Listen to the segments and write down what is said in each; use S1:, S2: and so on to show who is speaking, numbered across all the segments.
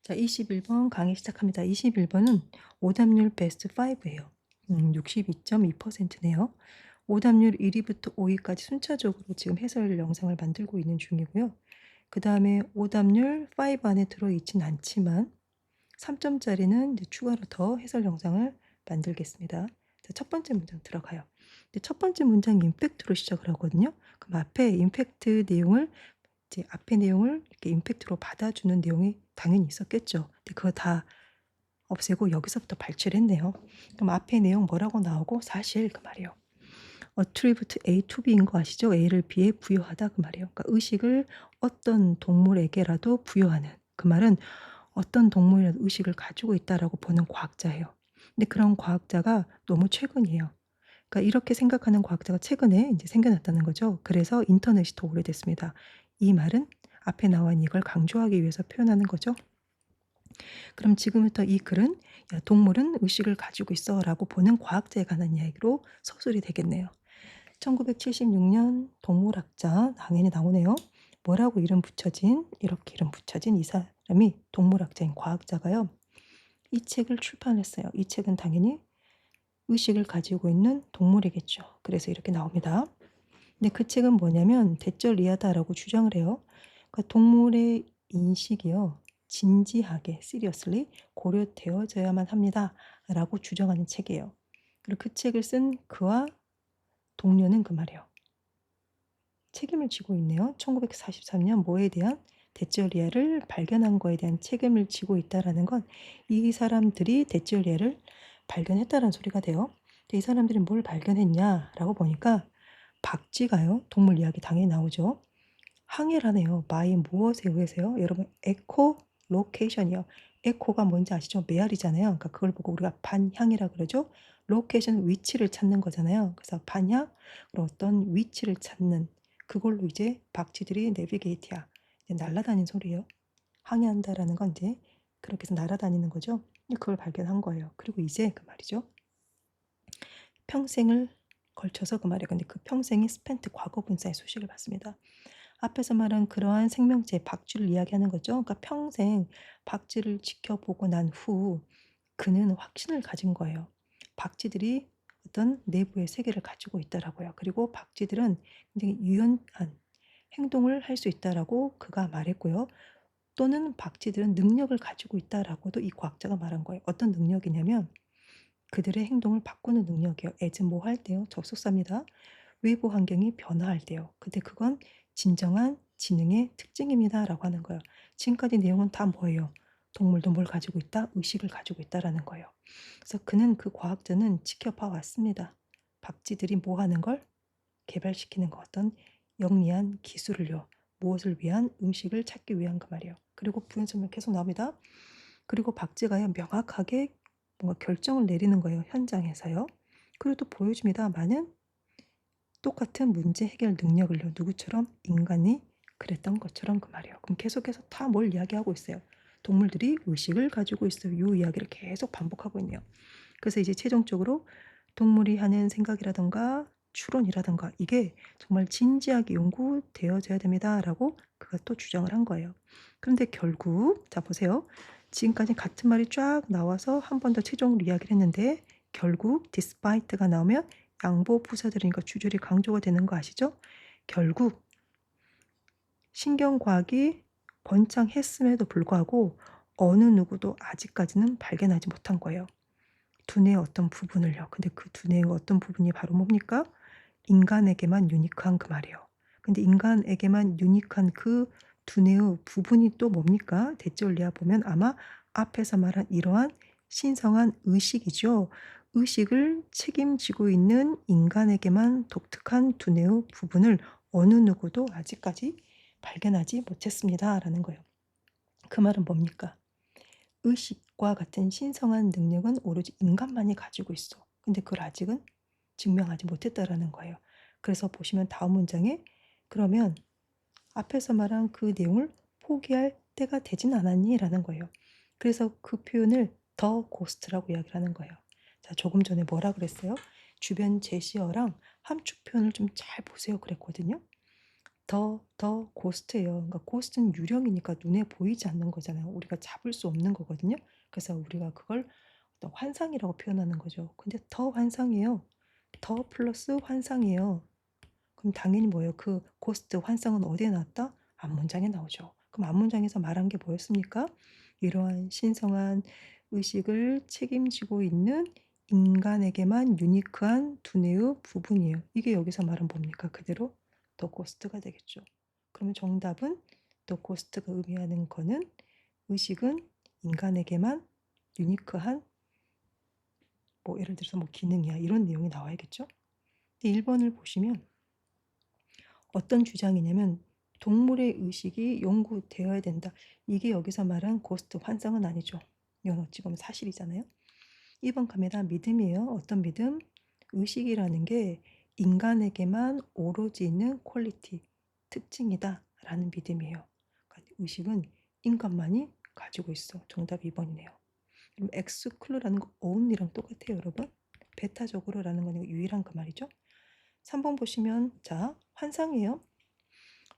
S1: 자, 21번 강의 시작합니다. 21번은 오답률 베스트 5예요. 62.2%네요. 오답률 1위부터 5위까지 순차적으로 지금 해설 영상을 만들고 있는 중이고요. 그 다음에 오답률 5 안에 들어있진 않지만 3점짜리는 이제 추가로 더 해설 영상을 만들겠습니다. 자, 첫 번째 문장 들어가요. 근데 첫 번째 문장 임팩트로 시작을 하거든요. 그럼 앞에 임팩트 내용을 이제 앞의 내용을 이렇게 임팩트로 받아주는 내용이 당연히 있었겠죠. 근데 그거 다 없애고 여기서부터 발췌를 했네요. 그럼 앞의 내용 뭐라고 나오고 사실 그 말이에요. attribute A to B인 거 아시죠? A를 B에 부여하다 그 말이에요. 그러니까 의식을 어떤 동물에게라도 부여하는 그 말은 어떤 동물이라도 의식을 가지고 있다라고 보는 과학자예요. 근데 그런 과학자가 너무 최근이에요. 그러니까 이렇게 생각하는 과학자가 최근에 이제 생겨났다는 거죠. 그래서 인터넷이 더 오래됐습니다. 이 말은 앞에 나온 이걸 강조하기 위해서 표현하는 거죠. 그럼 지금부터 이 글은 야, 동물은 의식을 가지고 있어라고 보는 과학자에 관한 이야기로 서술이 되겠네요. 1976년 동물학자 당연히 나오네요. 뭐라고 이렇게 이름 붙여진 이 사람이 동물학자인 과학자가요. 이 책을 출판했어요. 이 책은 당연히 의식을 가지고 있는 동물이겠죠. 그래서 이렇게 나옵니다. 근데 그 책은 뭐냐면 대절리하다라고 주장을 해요. 그러니까 동물의 인식이요. 진지하게 seriously 고려되어져야만 합니다라고 주장하는 책이에요. 그리고 그 책을 쓴 그와 동료는 그 말이에요. 책임을 지고 있네요. 1943년 뭐에 대한 대절리아를 발견한 거에 대한 책임을 지고 있다라는 건 이 사람들이 대절리아를 발견했다는 소리가 돼요. 근데 이 사람들이 뭘 발견했냐라고 보니까 박쥐가요. 동물 이야기 당연히 나오죠. 항해를 하네요. by 무엇에 의해서요? 여러분 에코 로케이션이요. 에코가 뭔지 아시죠? 메아리잖아요. 그러니까 그걸 보고 우리가 반향이라 그러죠. 로케이션 위치를 찾는 거잖아요. 그래서 반향 그리고 어떤 위치를 찾는 그걸로 이제 박쥐들이 내비게이트야. 이제 날아다니는 소리예요. 항해한다라는 건 이제 그렇게 해서 날아다니는 거죠. 그걸 발견한 거예요. 그리고 이제 그 말이죠. 평생을 걸쳐서 그 말이에요. 근데 그 평생이 스펜트 과거 분사의 소식을 받습니다. 앞에서 말한 그러한 생명체 박쥐를 이야기하는 거죠. 그러니까 평생 박쥐를 지켜보고 난 후 그는 확신을 가진 거예요. 박쥐들이 어떤 내부의 세계를 가지고 있다라고요. 그리고 박쥐들은 굉장히 유연한 행동을 할 수 있다라고 그가 말했고요. 또는 박쥐들은 능력을 가지고 있다라고도 이 과학자가 말한 거예요. 어떤 능력이냐면 그들의 행동을 바꾸는 능력이에요. as 뭐 할 때요. 접속사입니다. 외부 환경이 변화할 때요. 근데 그건 진정한 지능의 특징입니다라고 하는 거예요. 지금까지 내용은 다 뭐예요? 동물도 뭘 가지고 있다? 의식을 가지고 있다라는 거예요. 그래서 그는 그 과학자는 지켜봐 왔습니다. 박쥐들이 뭐 하는 걸 개발시키는 거 어떤 영리한 기술을요. 무엇을 위한 음식을 찾기 위한 그 말이에요. 그리고 부연설명 계속 나옵니다. 그리고 박쥐가요 명확하게 뭔가 결정을 내리는 거예요. 현장에서요. 그리고 또 보여줍니다. 많은 똑같은 문제 해결 능력을요. 누구처럼? 인간이 그랬던 것처럼 그 말이에요. 그럼 계속해서 다 뭘 이야기하고 있어요. 동물들이 의식을 가지고 있어요. 이 이야기를 계속 반복하고 있네요. 그래서 이제 최종적으로 동물이 하는 생각이라던가 추론이라던가 이게 정말 진지하게 연구되어져야 됩니다라고 그가 또 주장을 한 거예요. 그런데 결국 자 보세요. 지금까지 같은 말이 쫙 나와서 한 번 더 최종으로 이야기를 했는데 결국 despite가 나오면 양보 부사들이니까 주절이 강조가 되는 거 아시죠? 결국 신경과학이 번창했음에도 불구하고 어느 누구도 아직까지는 발견하지 못한 거예요. 두뇌의 어떤 부분을요. 근데 그 두뇌의 어떤 부분이 바로 뭡니까? 인간에게만 유니크한 그 말이에요. 근데 인간에게만 유니크한 그 두뇌의 부분이 또 뭡니까? 대절리아 보면 아마 앞에서 말한 이러한 신성한 의식이죠. 의식을 책임지고 있는 인간에게만 독특한 두뇌의 부분을 어느 누구도 아직까지 발견하지 못했습니다라는 거예요. 그 말은 뭡니까? 의식과 같은 신성한 능력은 오로지 인간만이 가지고 있어. 근데 그걸 아직은 증명하지 못했다라는 거예요. 그래서 보시면 다음 문장에 그러면 앞에서 말한 그 내용을 포기할 때가 되진 않았니? 라는 거예요. 그래서 그 표현을 더 고스트라고 이야기를 하는 거예요. 자, 조금 전에 뭐라 그랬어요? 주변 제시어랑 함축 표현을 좀 잘 보세요 그랬거든요. 더 고스트예요. 그러니까 고스트는 유령이니까 눈에 보이지 않는 거잖아요. 우리가 잡을 수 없는 거거든요. 그래서 우리가 그걸 어떤 환상이라고 표현하는 거죠. 근데 더 환상이에요. 더 플러스 환상이에요. 그럼 당연히 뭐예요? 그 고스트 환상은 어디에 나왔다? 앞문장에 나오죠. 그럼 앞문장에서 말한 게 뭐였습니까? 이러한 신성한 의식을 책임지고 있는 인간에게만 유니크한 두뇌의 부분이에요. 이게 여기서 말은 뭡니까? 그대로 더 고스트가 되겠죠. 그러면 정답은 더 고스트가 의미하는 거는 의식은 인간에게만 유니크한 뭐 예를 들어서 뭐 기능이야 이런 내용이 나와야겠죠. 근데 1번을 보시면 어떤 주장이냐면 동물의 의식이 연구되어야 된다. 이게 여기서 말한 고스트 환상은 아니죠. 이건 어찌 보면 사실이잖아요. 2번 갑니다. 믿음이에요. 어떤 믿음? 의식이라는 게 인간에게만 오로지 있는 퀄리티, 특징이다 라는 믿음이에요. 그러니까 의식은 인간만이 가지고 있어. 정답 2번이네요. 그럼 엑스클루라는 거 only랑 똑같아요, 여러분. 베타적으로라는 거는 유일한 그 말이죠. 3번 보시면 자, 환상이에요.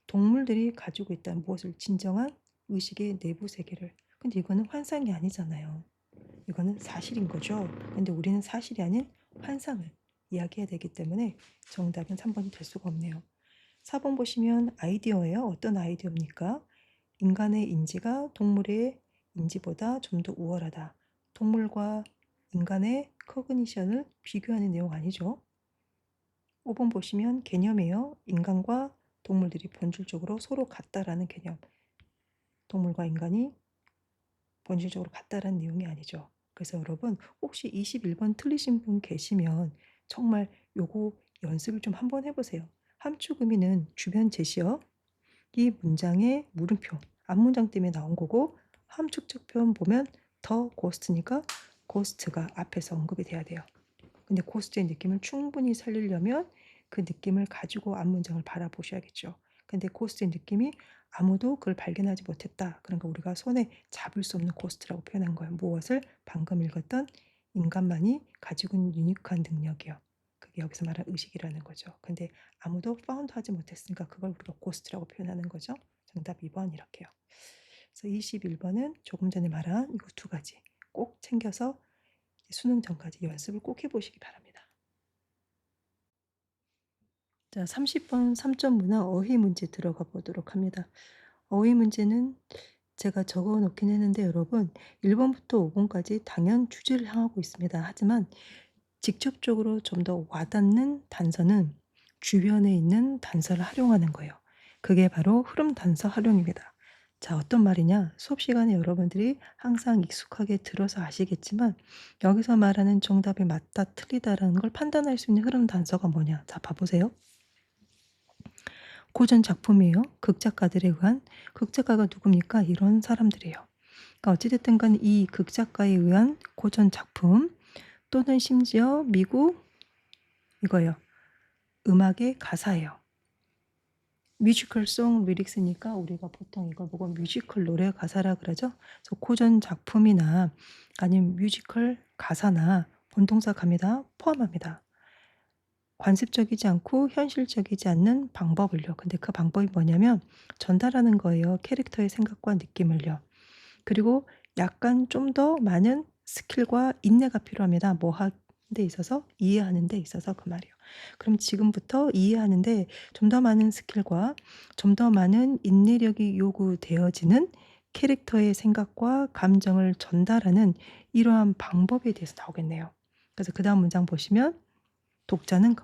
S1: 동물들이 가지고 있다는 무엇을 진정한 의식의 내부 세계를. 근데 이거는 환상이 아니잖아요. 이거는 사실인 거죠. 근데 우리는 사실이 아닌 환상을 이야기해야 되기 때문에 정답은 3번이 될 수가 없네요. 4번 보시면 아이디어예요. 어떤 아이디어입니까? 인간의 인지가 동물의 인지보다 좀 더 우월하다. 동물과 인간의 커그니션을 비교하는 내용 아니죠. 5번 보시면 개념이에요. 인간과 동물들이 본질적으로 서로 같다라는 개념. 동물과 인간이 본질적으로 같다라는 내용이 아니죠. 그래서 여러분 혹시 21번 틀리신 분 계시면 정말 요거 연습을 좀 한번 해보세요. 함축 의미는 주변 제시어, 이 문장의 물음표, 앞문장 때문에 나온 거고 함축적 표현 보면 더 고스트니까 고스트가 앞에서 언급이 돼야 돼요. 근데 고스트의 느낌을 충분히 살리려면 그 느낌을 가지고 앞문장을 바라보셔야겠죠. 근데 고스트의 느낌이 아무도 그걸 발견하지 못했다. 그러니까 우리가 손에 잡을 수 없는 고스트라고 표현한 거예요. 무엇을? 방금 읽었던 인간만이 가지고 있는 유니크한 능력이요. 그게 여기서 말한 의식이라는 거죠. 근데 아무도 파운드 하지 못했으니까 그걸 우리가 고스트라고 표현하는 거죠. 정답 2번 이렇게요. 그래서 21번은 조금 전에 말한 이거 두 가지 꼭 챙겨서 수능 전까지 연습을 꼭 해보시기 바랍니다. 자, 30번 3점 문화 어휘 문제 들어가 보도록 합니다. 어휘 문제는 제가 적어 놓긴 했는데 여러분 1번부터 5번까지 당연 주제를 향하고 있습니다. 하지만 직접적으로 좀 더 와닿는 단서는 주변에 있는 단서를 활용하는 거예요. 그게 바로 흐름 단서 활용입니다. 자, 어떤 말이냐? 수업 시간에 여러분들이 항상 익숙하게 들어서 아시겠지만 여기서 말하는 정답이 맞다, 틀리다라는 걸 판단할 수 있는 흐름 단서가 뭐냐? 자, 봐보세요. 고전 작품이에요. 극작가들에 의한. 극작가가 누굽니까? 이런 사람들이에요. 그러니까 어찌됐든 간 이 극작가에 의한 고전 작품 또는 심지어 미국 이거요. 음악의 가사예요. 뮤지컬 송 리릭스니까 우리가 보통 이걸 보고 뮤지컬 노래 가사라 그러죠. 그래서 고전 작품이나 아니면 뮤지컬 가사나 본동사 갑니다. 포함합니다. 관습적이지 않고 현실적이지 않는 방법을요. 근데 그 방법이 뭐냐면 전달하는 거예요. 캐릭터의 생각과 느낌을요. 그리고 약간 좀 더 많은 스킬과 인내가 필요합니다. 뭐 하는 데 있어서 이해하는 데 있어서 그 말이에요. 그럼 지금부터 이해하는데 좀 더 많은 스킬과 좀 더 많은 인내력이 요구되어지는 캐릭터의 생각과 감정을 전달하는 이러한 방법에 대해서 나오겠네요. 그래서 그다음 문장 보시면 독자는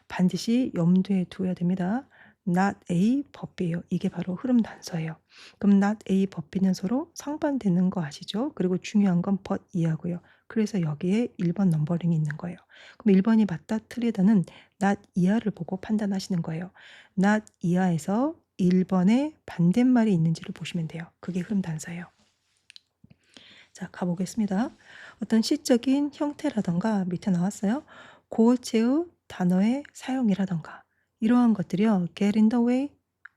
S1: 반드시 염두에 두어야 됩니다. not A 법비예요. 이게 바로 흐름 단서예요. 그럼 not A 법비는 서로 상반되는 거 아시죠? 그리고 중요한 건 but 이하고요. 그래서 여기에 1번 넘버링이 있는 거예요. 그럼 1번이 맞다 틀리다는 not 이하를 보고 판단하시는 거예요. not 이하에서 1번의 반대말이 있는지를 보시면 돼요. 그게 흐름 단서예요. 자, 가보겠습니다. 어떤 시적인 형태라던가 밑에 나왔어요. 고체의 단어의 사용이라던가 이러한 것들이요. get in the way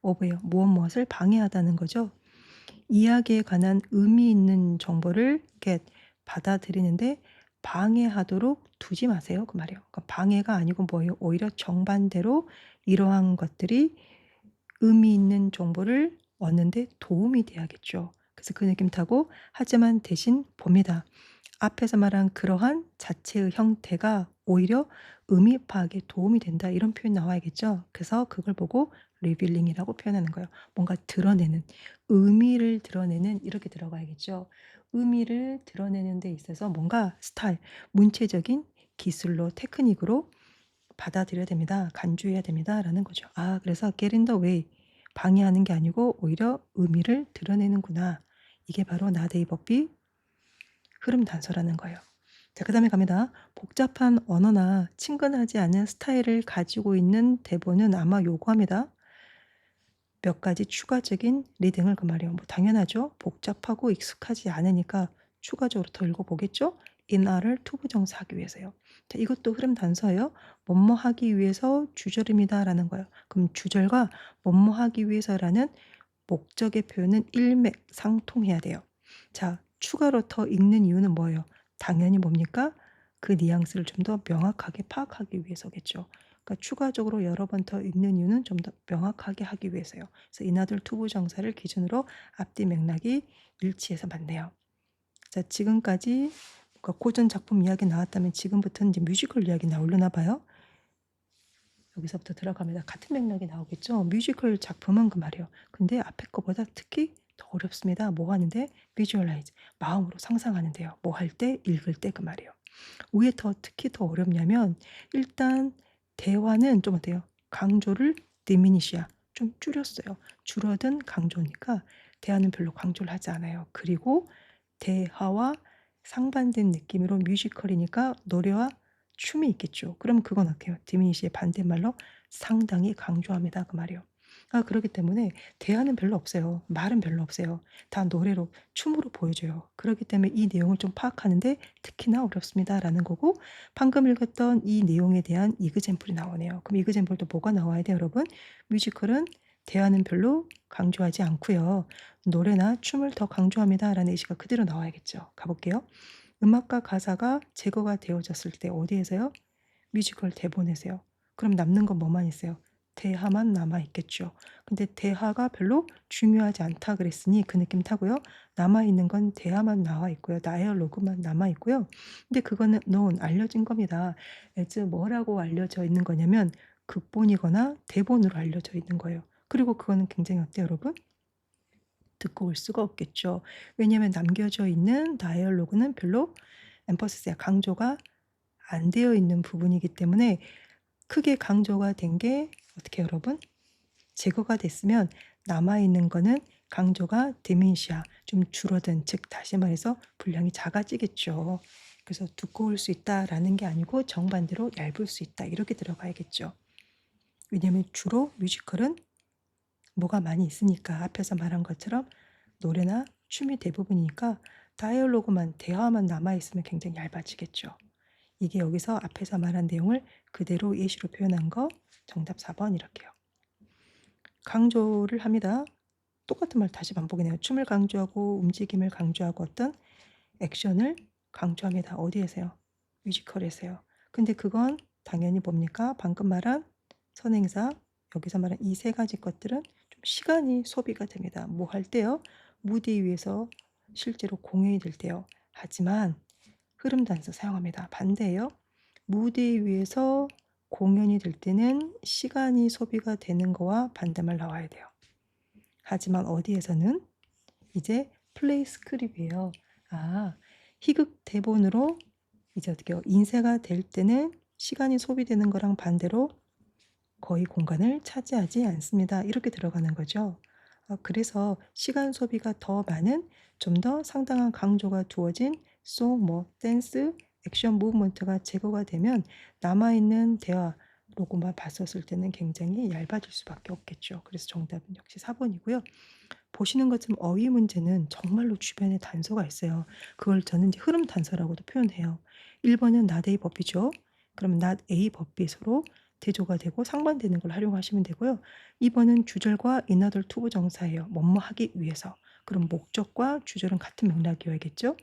S1: of요. 무엇을 방해하다는 거죠. 이야기에 관한 의미 있는 정보를 get 받아들이는데 방해하도록 두지 마세요. 그 말이에요. 그러니까 방해가 아니고 뭐예요? 오히려 정반대로 이러한 것들이 의미 있는 정보를 얻는 데 도움이 돼야겠죠. 그래서 그 느낌 타고 하지만 대신 봅니다. 앞에서 말한 그러한 자체의 형태가 오히려 의미 파악에 도움이 된다 이런 표현 나와야겠죠. 그래서 그걸 보고 리빌링이라고 표현하는 거예요. 뭔가 드러내는, 의미를 드러내는 이렇게 들어가야겠죠. 의미를 드러내는 데 있어서 뭔가 스타일, 문체적인 기술로 테크닉으로 받아들여야 됩니다. 간주해야 됩니다라는 거죠. 아, 그래서 get in the way 방해하는 게 아니고 오히려 의미를 드러내는구나. 이게 바로 나데이 법비 흐름 단서라는 거예요. 자, 그다음에 갑니다. 복잡한 언어나 친근하지 않은 스타일을 가지고 있는 대본은 아마 요구합니다. 몇 가지 추가적인 리딩을 그 말이에요. 뭐 당연하죠. 복잡하고 익숙하지 않으니까 추가적으로 더 읽어보겠죠. 인아를 투부정사하기 위해서요. 자, 이것도 흐름 단서예요. 뭐뭐 하기 위해서 주절입니다라는 거예요. 그럼 주절과 뭐뭐 하기 위해서라는 목적의 표현은 일맥상통해야 돼요. 자, 추가로 더 읽는 이유는 뭐예요? 당연히 뭡니까? 그 뉘앙스를 좀 더 명확하게 파악하기 위해서겠죠. 그러니까 추가적으로 여러 번 더 읽는 이유는 좀 더 명확하게 하기 위해서요. 그래서 이나들 투부정사를 기준으로 앞뒤 맥락이 일치해서 맞네요. 자, 지금까지 뭔가 고전 작품 이야기 나왔다면 지금부터는 이제 뮤지컬 이야기 나오려나 봐요. 여기서부터 들어갑니다. 같은 맥락이 나오겠죠. 뮤지컬 작품은 그 말이에요. 근데 앞에 거보다 특히 더 어렵습니다. 뭐 하는데? visualize, 마음으로 상상하는데요. 뭐 할 때? 읽을 때 그 말이에요. 왜 더 특히 더 어렵냐면 일단 대화는 좀 어때요? 강조를 diminish야 좀 줄였어요. 줄어든 강조니까 대화는 별로 강조를 하지 않아요. 그리고 대화와 상반된 느낌으로 뮤지컬이니까 노래와 춤이 있겠죠. 그럼 그건 어때요? 디미니시의 반대말로 상당히 강조합니다. 그 말이요. 아, 그렇기 때문에 대화는 별로 없어요. 말은 별로 없어요. 다 노래로 춤으로 보여줘요. 그렇기 때문에 이 내용을 좀 파악하는데 특히나 어렵습니다라는 거고 방금 읽었던 이 내용에 대한 이그젬플이 나오네요. 그럼 이그젬플도 뭐가 나와야 돼요, 여러분? 뮤지컬은 대화는 별로 강조하지 않고요. 노래나 춤을 더 강조합니다라는 예시가 그대로 나와야겠죠. 가볼게요. 음악과 가사가 제거가 되어졌을 때 어디에서요? 뮤지컬 대본에서요. 그럼 남는 건 뭐만 있어요? 대하만 남아 있겠죠. 근데 대하가 별로 중요하지 않다 그랬으니 그 느낌 타고요. 남아 있는 건 대하만 나와 있고요. 다이얼로그만 남아 있고요. 근데 그거는 known 알려진 겁니다. as 뭐라고 알려져 있는 거냐면 극본이거나 대본으로 알려져 있는 거예요. 그리고 그거는 굉장히 어때요, 여러분? 듣고 올 수가 없겠죠. 왜냐하면 남겨져 있는 다이얼로그는 별로 엠퍼시스야 강조가 안 되어 있는 부분이기 때문에 크게 강조가 된 게 어떻게 여러분? 제거가 됐으면 남아 있는 거는 강조가 디민시아 좀 줄어든 즉 다시 말해서 분량이 작아지겠죠. 그래서 두꺼울 수 있다라는 게 아니고 정반대로 얇을 수 있다 이렇게 들어가야겠죠. 왜냐하면 주로 뮤지컬은 뭐가 많이 있으니까 앞에서 말한 것처럼 노래나 춤이 대부분이니까 다이얼로그만 대화만 남아 있으면 굉장히 얇아지겠죠. 이게 여기서 앞에서 말한 내용을 그대로 예시로 표현한 거 정답 4번 이렇게요. 강조를 합니다. 똑같은 말 다시 반복이네요. 춤을 강조하고 움직임을 강조하고 어떤 액션을 강조합니다. 어디에서요? 뮤지컬에서요. 근데 그건 당연히 뭡니까? 방금 말한 선행사, 여기서 말한 이 세 가지 것들은 좀 시간이 소비가 됩니다. 뭐 할 때요? 무대 위에서 실제로 공연이 될 때요. 하지만 흐름 단서 사용합니다. 반대예요. 무대 위에서 공연이 될 때는 시간이 소비가 되는 거와 반대말 나와야 돼요. 하지만 어디에서는 이제 플레이 스크립이에요. 아, 희극 대본으로 이제 어떻게 요 인쇄가 될 때는 시간이 소비되는 거랑 반대로 거의 공간을 차지하지 않습니다. 이렇게 들어가는 거죠. 그래서 시간 소비가 더 많은 좀 더 상당한 강조가 두어진 송, 뭐 댄스, 액션 무브먼트가 제거가 되면 남아있는 대화로고만 봤었을 때는 굉장히 얇아질 수밖에 없겠죠. 그래서 정답은 역시 4번이고요. 보시는 것처럼 어휘 문제는 정말로 주변에 단서가 있어요. 그걸 저는 이제 흐름 단서라고도 표현해요. 1번은 not a 법이죠. 그럼 not a 법이 서로 대조가 되고 상반되는 걸 활용하시면 되고요. 2번은 주절과 인하돌 투부 정사예요. 뭐뭐 하기 위해서. 그럼 목적과 주절은 같은 맥락이어야겠죠.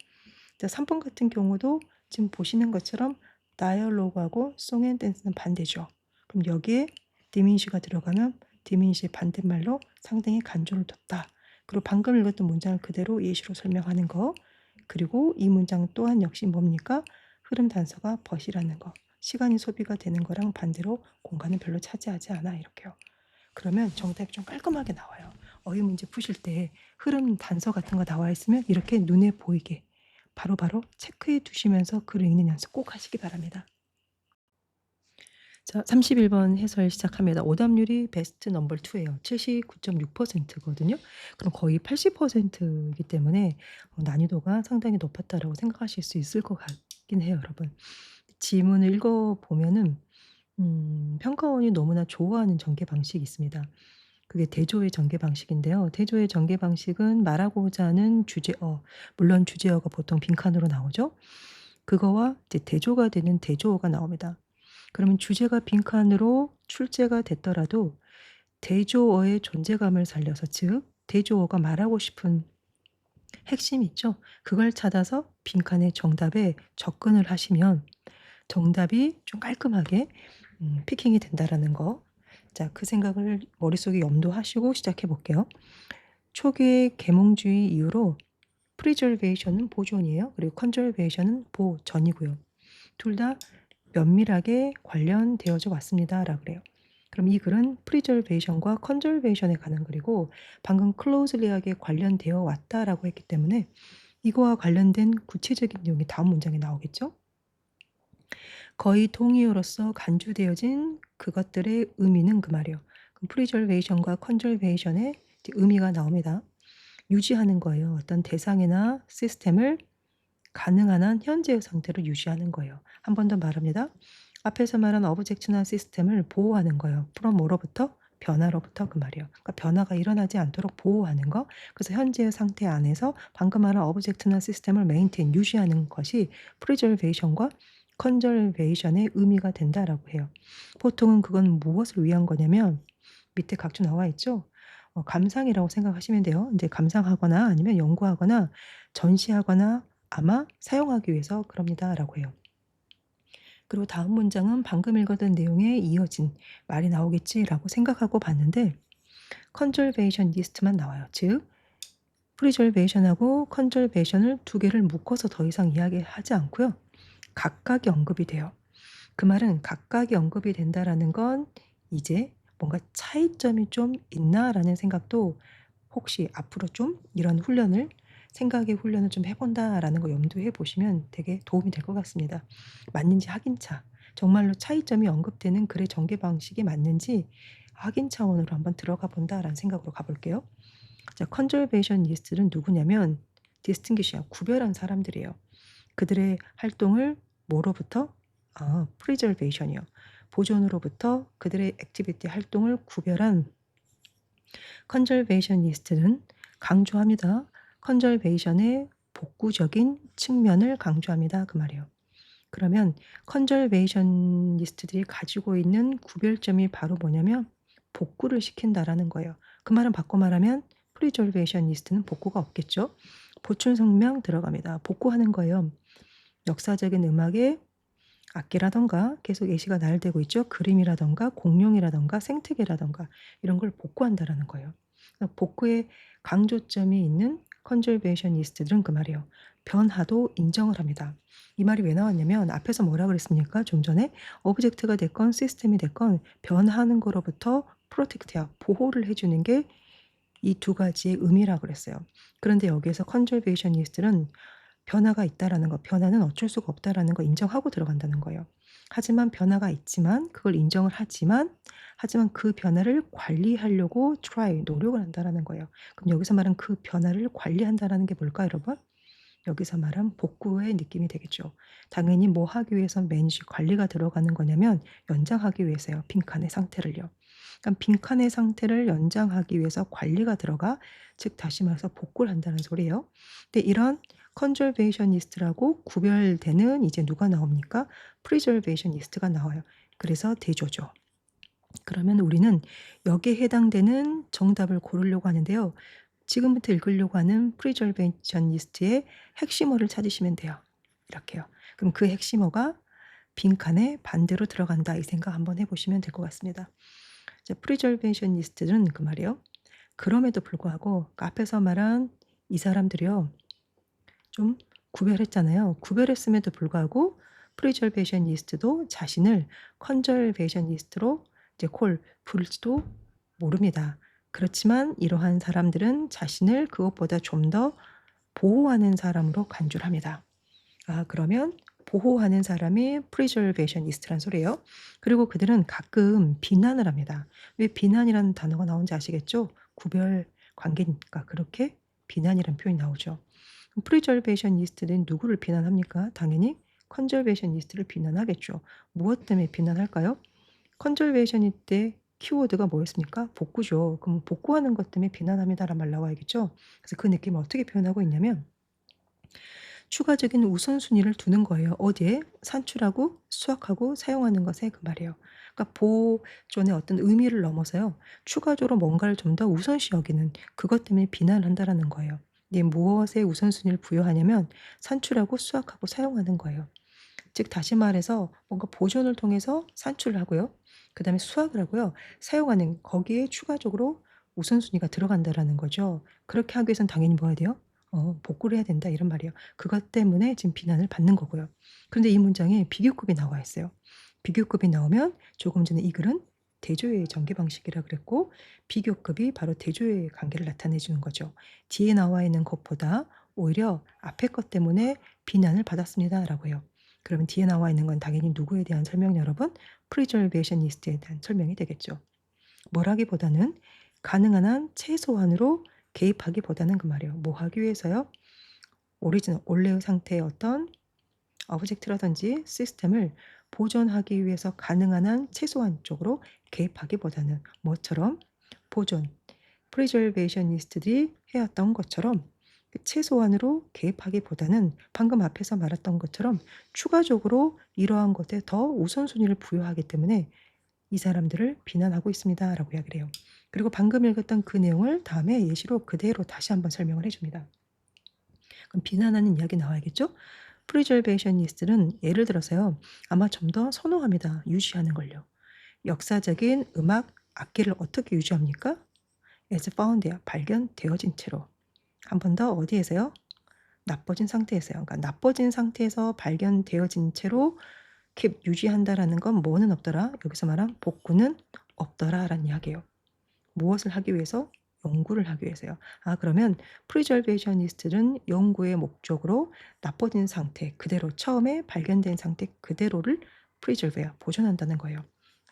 S1: 자, 3번 같은 경우도 지금 보시는 것처럼 다이얼로그하고 송 앤 댄스는 반대죠. 그럼 여기에 디민시가 들어가면 diminish 반대말로 상당히 간조를 뒀다. 그리고 방금 읽었던 문장을 그대로 예시로 설명하는 거. 그리고 이 문장 또한 역시 뭡니까? 흐름 단서가 벗이라는 거. 시간이 소비가 되는 거랑 반대로 공간은 별로 차지하지 않아 이렇게요. 그러면 정답이 좀 깔끔하게 나와요. 어휘 문제 푸실 때 흐름 단서 같은 거 나와 있으면 이렇게 눈에 보이게 바로바로 체크해 두시면서 글을 읽는 연습 꼭 하시기 바랍니다. 자, 31번 해설 시작합니다. 오답률이 베스트 넘버 2예요. 79.6%거든요. 그럼 거의 80%이기 때문에 난이도가 상당히 높았다라고 생각하실 수 있을 것 같긴 해요, 여러분. 지문을 읽어보면은 평가원이 너무나 좋아하는 전개 방식이 있습니다. 그게 대조의 전개 방식인데요. 대조의 전개 방식은 말하고자 하는 주제어, 물론 주제어가 보통 빈칸으로 나오죠. 그거와 이제 대조가 되는 대조어가 나옵니다. 그러면 주제가 빈칸으로 출제가 됐더라도 대조어의 존재감을 살려서, 즉 대조어가 말하고 싶은 핵심 있죠. 그걸 찾아서 빈칸의 정답에 접근을 하시면 정답이 좀 깔끔하게 피킹이 된다라는 거. 자, 그 생각을 머릿속에 염두하시고 시작해 볼게요. 초기의 계몽주의 이후로 preservation은 보존이에요. 그리고 conservation은 보전이고요. 둘 다 면밀하게 관련되어져 왔습니다라고 그래요. 그럼 이 글은 preservation과 conservation에 관한 글이고 방금 closely하게 관련되어 왔다라고 했기 때문에 이거와 관련된 구체적인 내용이 다음 문장에 나오겠죠? 거의 동의어로서 간주되어진 그것들의 의미는 그 말이에요. 그럼 preservation과 conservation의 의미가 나옵니다. 유지하는 거예요. 어떤 대상이나 시스템을 가능한 한 현재의 상태로 유지하는 거예요. 한 번 더 말합니다. 앞에서 말한 오브젝트나 시스템을 보호하는 거예요. from 뭐로부터? 변화로부터 그 말이에요. 그러니까 변화가 일어나지 않도록 보호하는 거. 그래서 현재의 상태 안에서 방금 말한 오브젝트나 시스템을 maintain, 유지하는 것이 preservation과 conservation의 의미가 된다라고 해요. 보통은 그건 무엇을 위한 거냐면 밑에 각주 나와 있죠. 감상이라고 생각하시면 돼요. 이제 감상하거나 아니면 연구하거나 전시하거나 아마 사용하기 위해서 그럽니다라고 해요. 그리고 다음 문장은 방금 읽었던 내용에 이어진 말이 나오겠지라고 생각하고 봤는데 conservationist만 나와요. 즉 preservation하고 conservation을 두 개를 묶어서 더 이상 이야기하지 않고요. 각각이 언급이 돼요. 그 말은 각각이 언급이 된다라는 건 이제 뭔가 차이점이 좀 있나라는 생각도 혹시 앞으로 좀 이런 훈련을 생각의 훈련을 좀 해본다라는 거 염두해 보시면 되게 도움이 될 것 같습니다. 맞는지 확인차. 정말로 차이점이 언급되는 글의 전개 방식이 맞는지 확인 차원으로 한번 들어가 본다라는 생각으로 가볼게요. 자, 컨저베이셔니스트는 누구냐면 디스팅기시야 구별한 사람들이에요. 그들의 활동을 뭐로부터? 프리저베이션이요. 보존으로부터 그들의 액티비티 활동을 구별한 컨저베이셔니스트는 강조합니다. 컨저베이션의 복구적인 측면을 강조합니다. 그 말이에요. 그러면 컨저베이셔니스트들이 가지고 있는 구별점이 바로 뭐냐면 복구를 시킨다라는 거예요. 그 말은 바꿔 말하면 프리저베이셔니스트는 복구가 없겠죠. 보충 성명 들어갑니다. 복구하는 거예요. 역사적인 음악의 악기라던가 계속 예시가 나열되고 있죠. 그림이라던가 공룡이라던가 생태계라던가 이런 걸 복구한다라는 거예요. 복구의 강조점이 있는 컨저베이셔니스트들은 그 말이에요. 변화도 인정을 합니다. 이 말이 왜 나왔냐면 앞에서 뭐라 그랬습니까? 좀 전에 오브젝트가 됐건 시스템이 됐건 변하는 거로부터 프로텍트야 보호를 해주는 게 이 두 가지의 의미라고 그랬어요. 그런데 여기에서 컨저베이셔니스트는 변화가 있다라는 거, 변화는 어쩔 수가 없다라는 거 인정하고 들어간다는 거예요. 하지만 변화가 있지만 그걸 인정을 하지만 그 변화를 관리하려고 try, 노력을 한다라는 거예요. 그럼 여기서 말한 그 변화를 관리한다라는 게 뭘까요, 여러분? 여기서 말한 복구의 느낌이 되겠죠. 당연히 뭐 하기 위해서 매니지 관리가 들어가는 거냐면 연장하기 위해서요. 빈칸의 상태를요. 그러니까 빈칸의 상태를 연장하기 위해서 관리가 들어가, 즉 다시 말해서 복구를 한다는 소리예요. 근데 이런 컨저베이셔니스트라고 구별되는 이제 누가 나옵니까? 프리저베이셔니스트가 나와요. 그래서 대조죠. 그러면 우리는 여기에 해당되는 정답을 고르려고 하는데요. 지금부터 읽으려고 하는 프리저베이셔니스트의 핵심어를 찾으시면 돼요. 이렇게요. 그럼 그 핵심어가 빈칸에 반대로 들어간다 이 생각 한번 해보시면 될 것 같습니다. 프리저베이셔니스트는 그 말이에요. 그럼에도 불구하고 그 앞에서 말한 이 사람들이요. 좀 구별했잖아요. 구별했음에도 불구하고 프리저베이셔니스트도 자신을 컨저베이셔니스트로 이제 부를지도 모릅니다. 그렇지만 이러한 사람들은 자신을 그것보다 좀 더 보호하는 사람으로 간주를 합니다. 그러면 보호하는 사람이 preservationist란 소리예요. 그리고 그들은 가끔 비난을 합니다. 왜 비난이라는 단어가 나온지 아시겠죠? 구별 관계니까 그렇게 비난이라는 표현이 나오죠. 그럼 preservationist는 누구를 비난합니까? 당연히 conservationist를 비난하겠죠. 무엇 때문에 비난할까요? 컨저베이션 때 키워드가 뭐였습니까? 복구죠. 그럼 복구하는 것 때문에 비난합니다라는 말 나와야겠죠. 그래서 그 느낌을 어떻게 표현하고 있냐면 추가적인 우선순위를 두는 거예요. 어디에? 산출하고 수확하고 사용하는 것에 그 말이에요. 그러니까 보존의 어떤 의미를 넘어서요. 추가적으로 뭔가를 좀 더 우선시 여기는 그것 때문에 비난을 한다라는 거예요. 네, 무엇에 우선순위를 부여하냐면 산출하고 수확하고 사용하는 거예요. 즉 다시 말해서 뭔가 보존을 통해서 산출을 하고요. 그다음에 수확을 하고요. 사용하는 거기에 추가적으로 우선순위가 들어간다라는 거죠. 그렇게 하기 위해선 당연히 뭐 해야 돼요? 복구를 해야 된다 이런 말이에요. 그것 때문에 지금 비난을 받는 거고요. 그런데 이 문장에 비교급이 나와 있어요. 비교급이 나오면 조금 전에 이 글은 대조의 전개 방식이라 그랬고 비교급이 바로 대조의 관계를 나타내 주는 거죠. 뒤에 나와 있는 것보다 오히려 앞에 것 때문에 비난을 받았습니다라고 해요. 그러면 뒤에 나와 있는 건 당연히 누구에 대한 설명 여러분? 프리저베이셔니스트에 대한 설명이 되겠죠. 뭐라기보다는 가능한 한 최소한으로 개입하기보다는 그 말이에요. 뭐 하기 위해서요? 오리지널 원래의 상태의 어떤 오브젝트라든지 시스템을 보존하기 위해서 가능한 한 최소한 쪽으로 개입하기보다는 뭐처럼 보존 프리저베이셔니스트들이 해왔던 것처럼 최소한으로 개입하기보다는 방금 앞에서 말했던 것처럼 추가적으로 이러한 것에 더 우선순위를 부여하기 때문에 이 사람들을 비난하고 있습니다라고 이야기를 해요. 그리고 방금 읽었던 그 내용을 다음에 예시로 그대로 다시 한번 설명을 해줍니다. 그럼 비난하는 이야기 나와야겠죠? 프리저베이셔니스트는 예를 들어서요. 아마 좀 더 선호합니다. 유지하는 걸요. 역사적인 음악 악기를 어떻게 유지합니까? as found야 발견되어진 채로. 한 번 더 어디에서요? 나빠진 상태에서요. 그러니까 나빠진 상태에서 발견되어진 채로 keep 유지한다라는 건 뭐는 없더라? 여기서 말한 복구는 없더라라는 이야기예요. 무엇을 하기 위해서? 연구를 하기 위해서요. 그러면 preservationist는 연구의 목적으로 나빠진 상태 그대로 처음에 발견된 상태 그대로를 preserve해요. 보존한다는 거예요.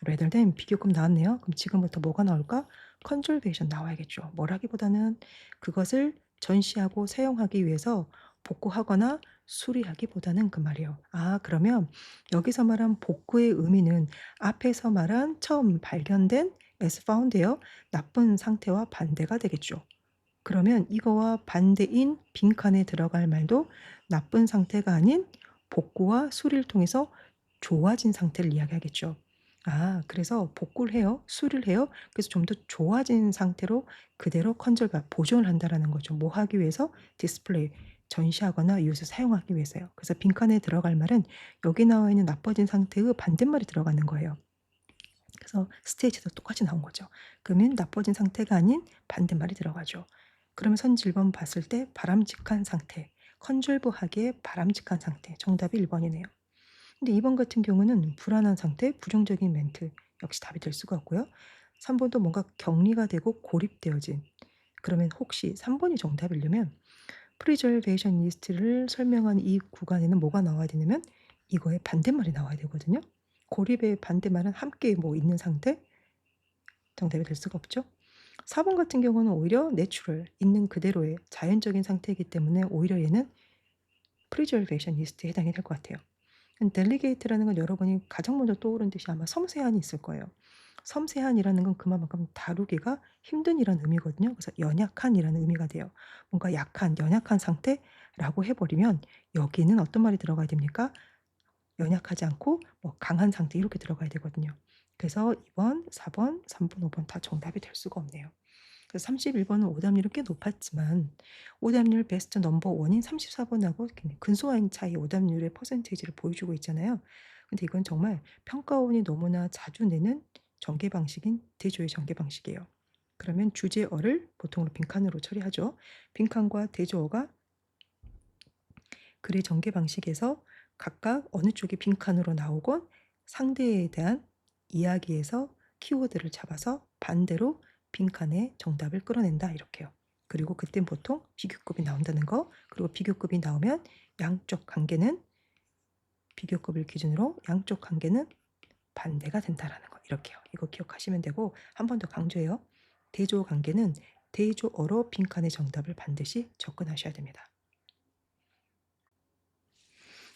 S1: rather than 비교급 나왔네요. 그럼 지금부터 뭐가 나올까? conservation 나와야겠죠. 뭐라기보다는 그것을 전시하고 사용하기 위해서 복구하거나 수리하기보다는 그 말이에요. 그러면 여기서 말한 복구의 의미는 앞에서 말한 처음 발견된 as found예요. 나쁜 상태와 반대가 되겠죠. 그러면 이거와 반대인 빈칸에 들어갈 말도 나쁜 상태가 아닌 복구와 수리를 통해서 좋아진 상태를 이야기하겠죠. 그래서 복구를 해요. 수리를 해요. 그래서 좀 더 좋아진 상태로 그대로 보존을 한다라는 거죠. 뭐 하기 위해서? 디스플레이, 전시하거나 이웃을 사용하기 위해서요. 그래서 빈칸에 들어갈 말은 여기 나와 있는 나빠진 상태의 반대말이 들어가는 거예요. 그래서 스테이지도 똑같이 나온 거죠. 그러면 나빠진 상태가 아닌 반대말이 들어가죠. 그러면 선지 1번 봤을 때 바람직한 상태, 컨졸브하기에 바람직한 상태. 정답이 1번이네요. 근데 2번 같은 경우는 불안한 상태, 부정적인 멘트. 역시 답이 될 수가 없고요. 3번도 뭔가 격리가 되고 고립되어진. 그러면 혹시 3번이 정답이려면 프리저베이셔니스트를 설명한 이 구간에는 뭐가 나와야 되냐면 이거의 반대말이 나와야 되거든요. 고립의 반대말은 함께 뭐 있는 상태? 정답이 될 수가 없죠. 4번 같은 경우는 오히려 내추럴, 있는 그대로의 자연적인 상태이기 때문에 오히려 얘는 프리저베이셔니스트에 해당이 될 것 같아요. 델리게이트라는 건 여러분이 가장 먼저 떠오른 뜻이 아마 섬세한이 있을 거예요. 섬세한이라는 건 그만큼 다루기가 힘든이라는 의미거든요. 그래서 연약한이라는 의미가 돼요. 뭔가 약한, 연약한 상태라고 해버리면 여기는 어떤 말이 들어가야 됩니까? 연약하지 않고 뭐 강한 상태 이렇게 들어가야 되거든요. 그래서 2번, 4번, 3번, 5번 다 정답이 될 수가 없네요. 그래서 31번은 오답률이 꽤 높았지만 오답률 베스트 넘버 원인 34번하고 근소한 차이 오답률의 퍼센테이지를 보여주고 있잖아요. 근데 이건 정말 평가원이 너무나 자주 내는 전개 방식인 대조의 전개 방식이에요. 그러면 주제어를 보통으로 빈칸으로 처리하죠. 빈칸과 대조어가 글의 전개 방식에서 각각 어느 쪽이 빈칸으로 나오건 상대에 대한 이야기에서 키워드를 잡아서 반대로 빈칸에 정답을 끌어낸다 이렇게요. 그리고 그땐 보통 비교급이 나온다는 거, 그리고 비교급이 나오면 양쪽 관계는 비교급을 기준으로 양쪽 관계는 반대가 된다라는 거 이렇게요. 이거 기억하시면 되고 한 번 더 강조해요. 대조 관계는 대조어로 빈칸의 정답을 반드시 접근하셔야 됩니다.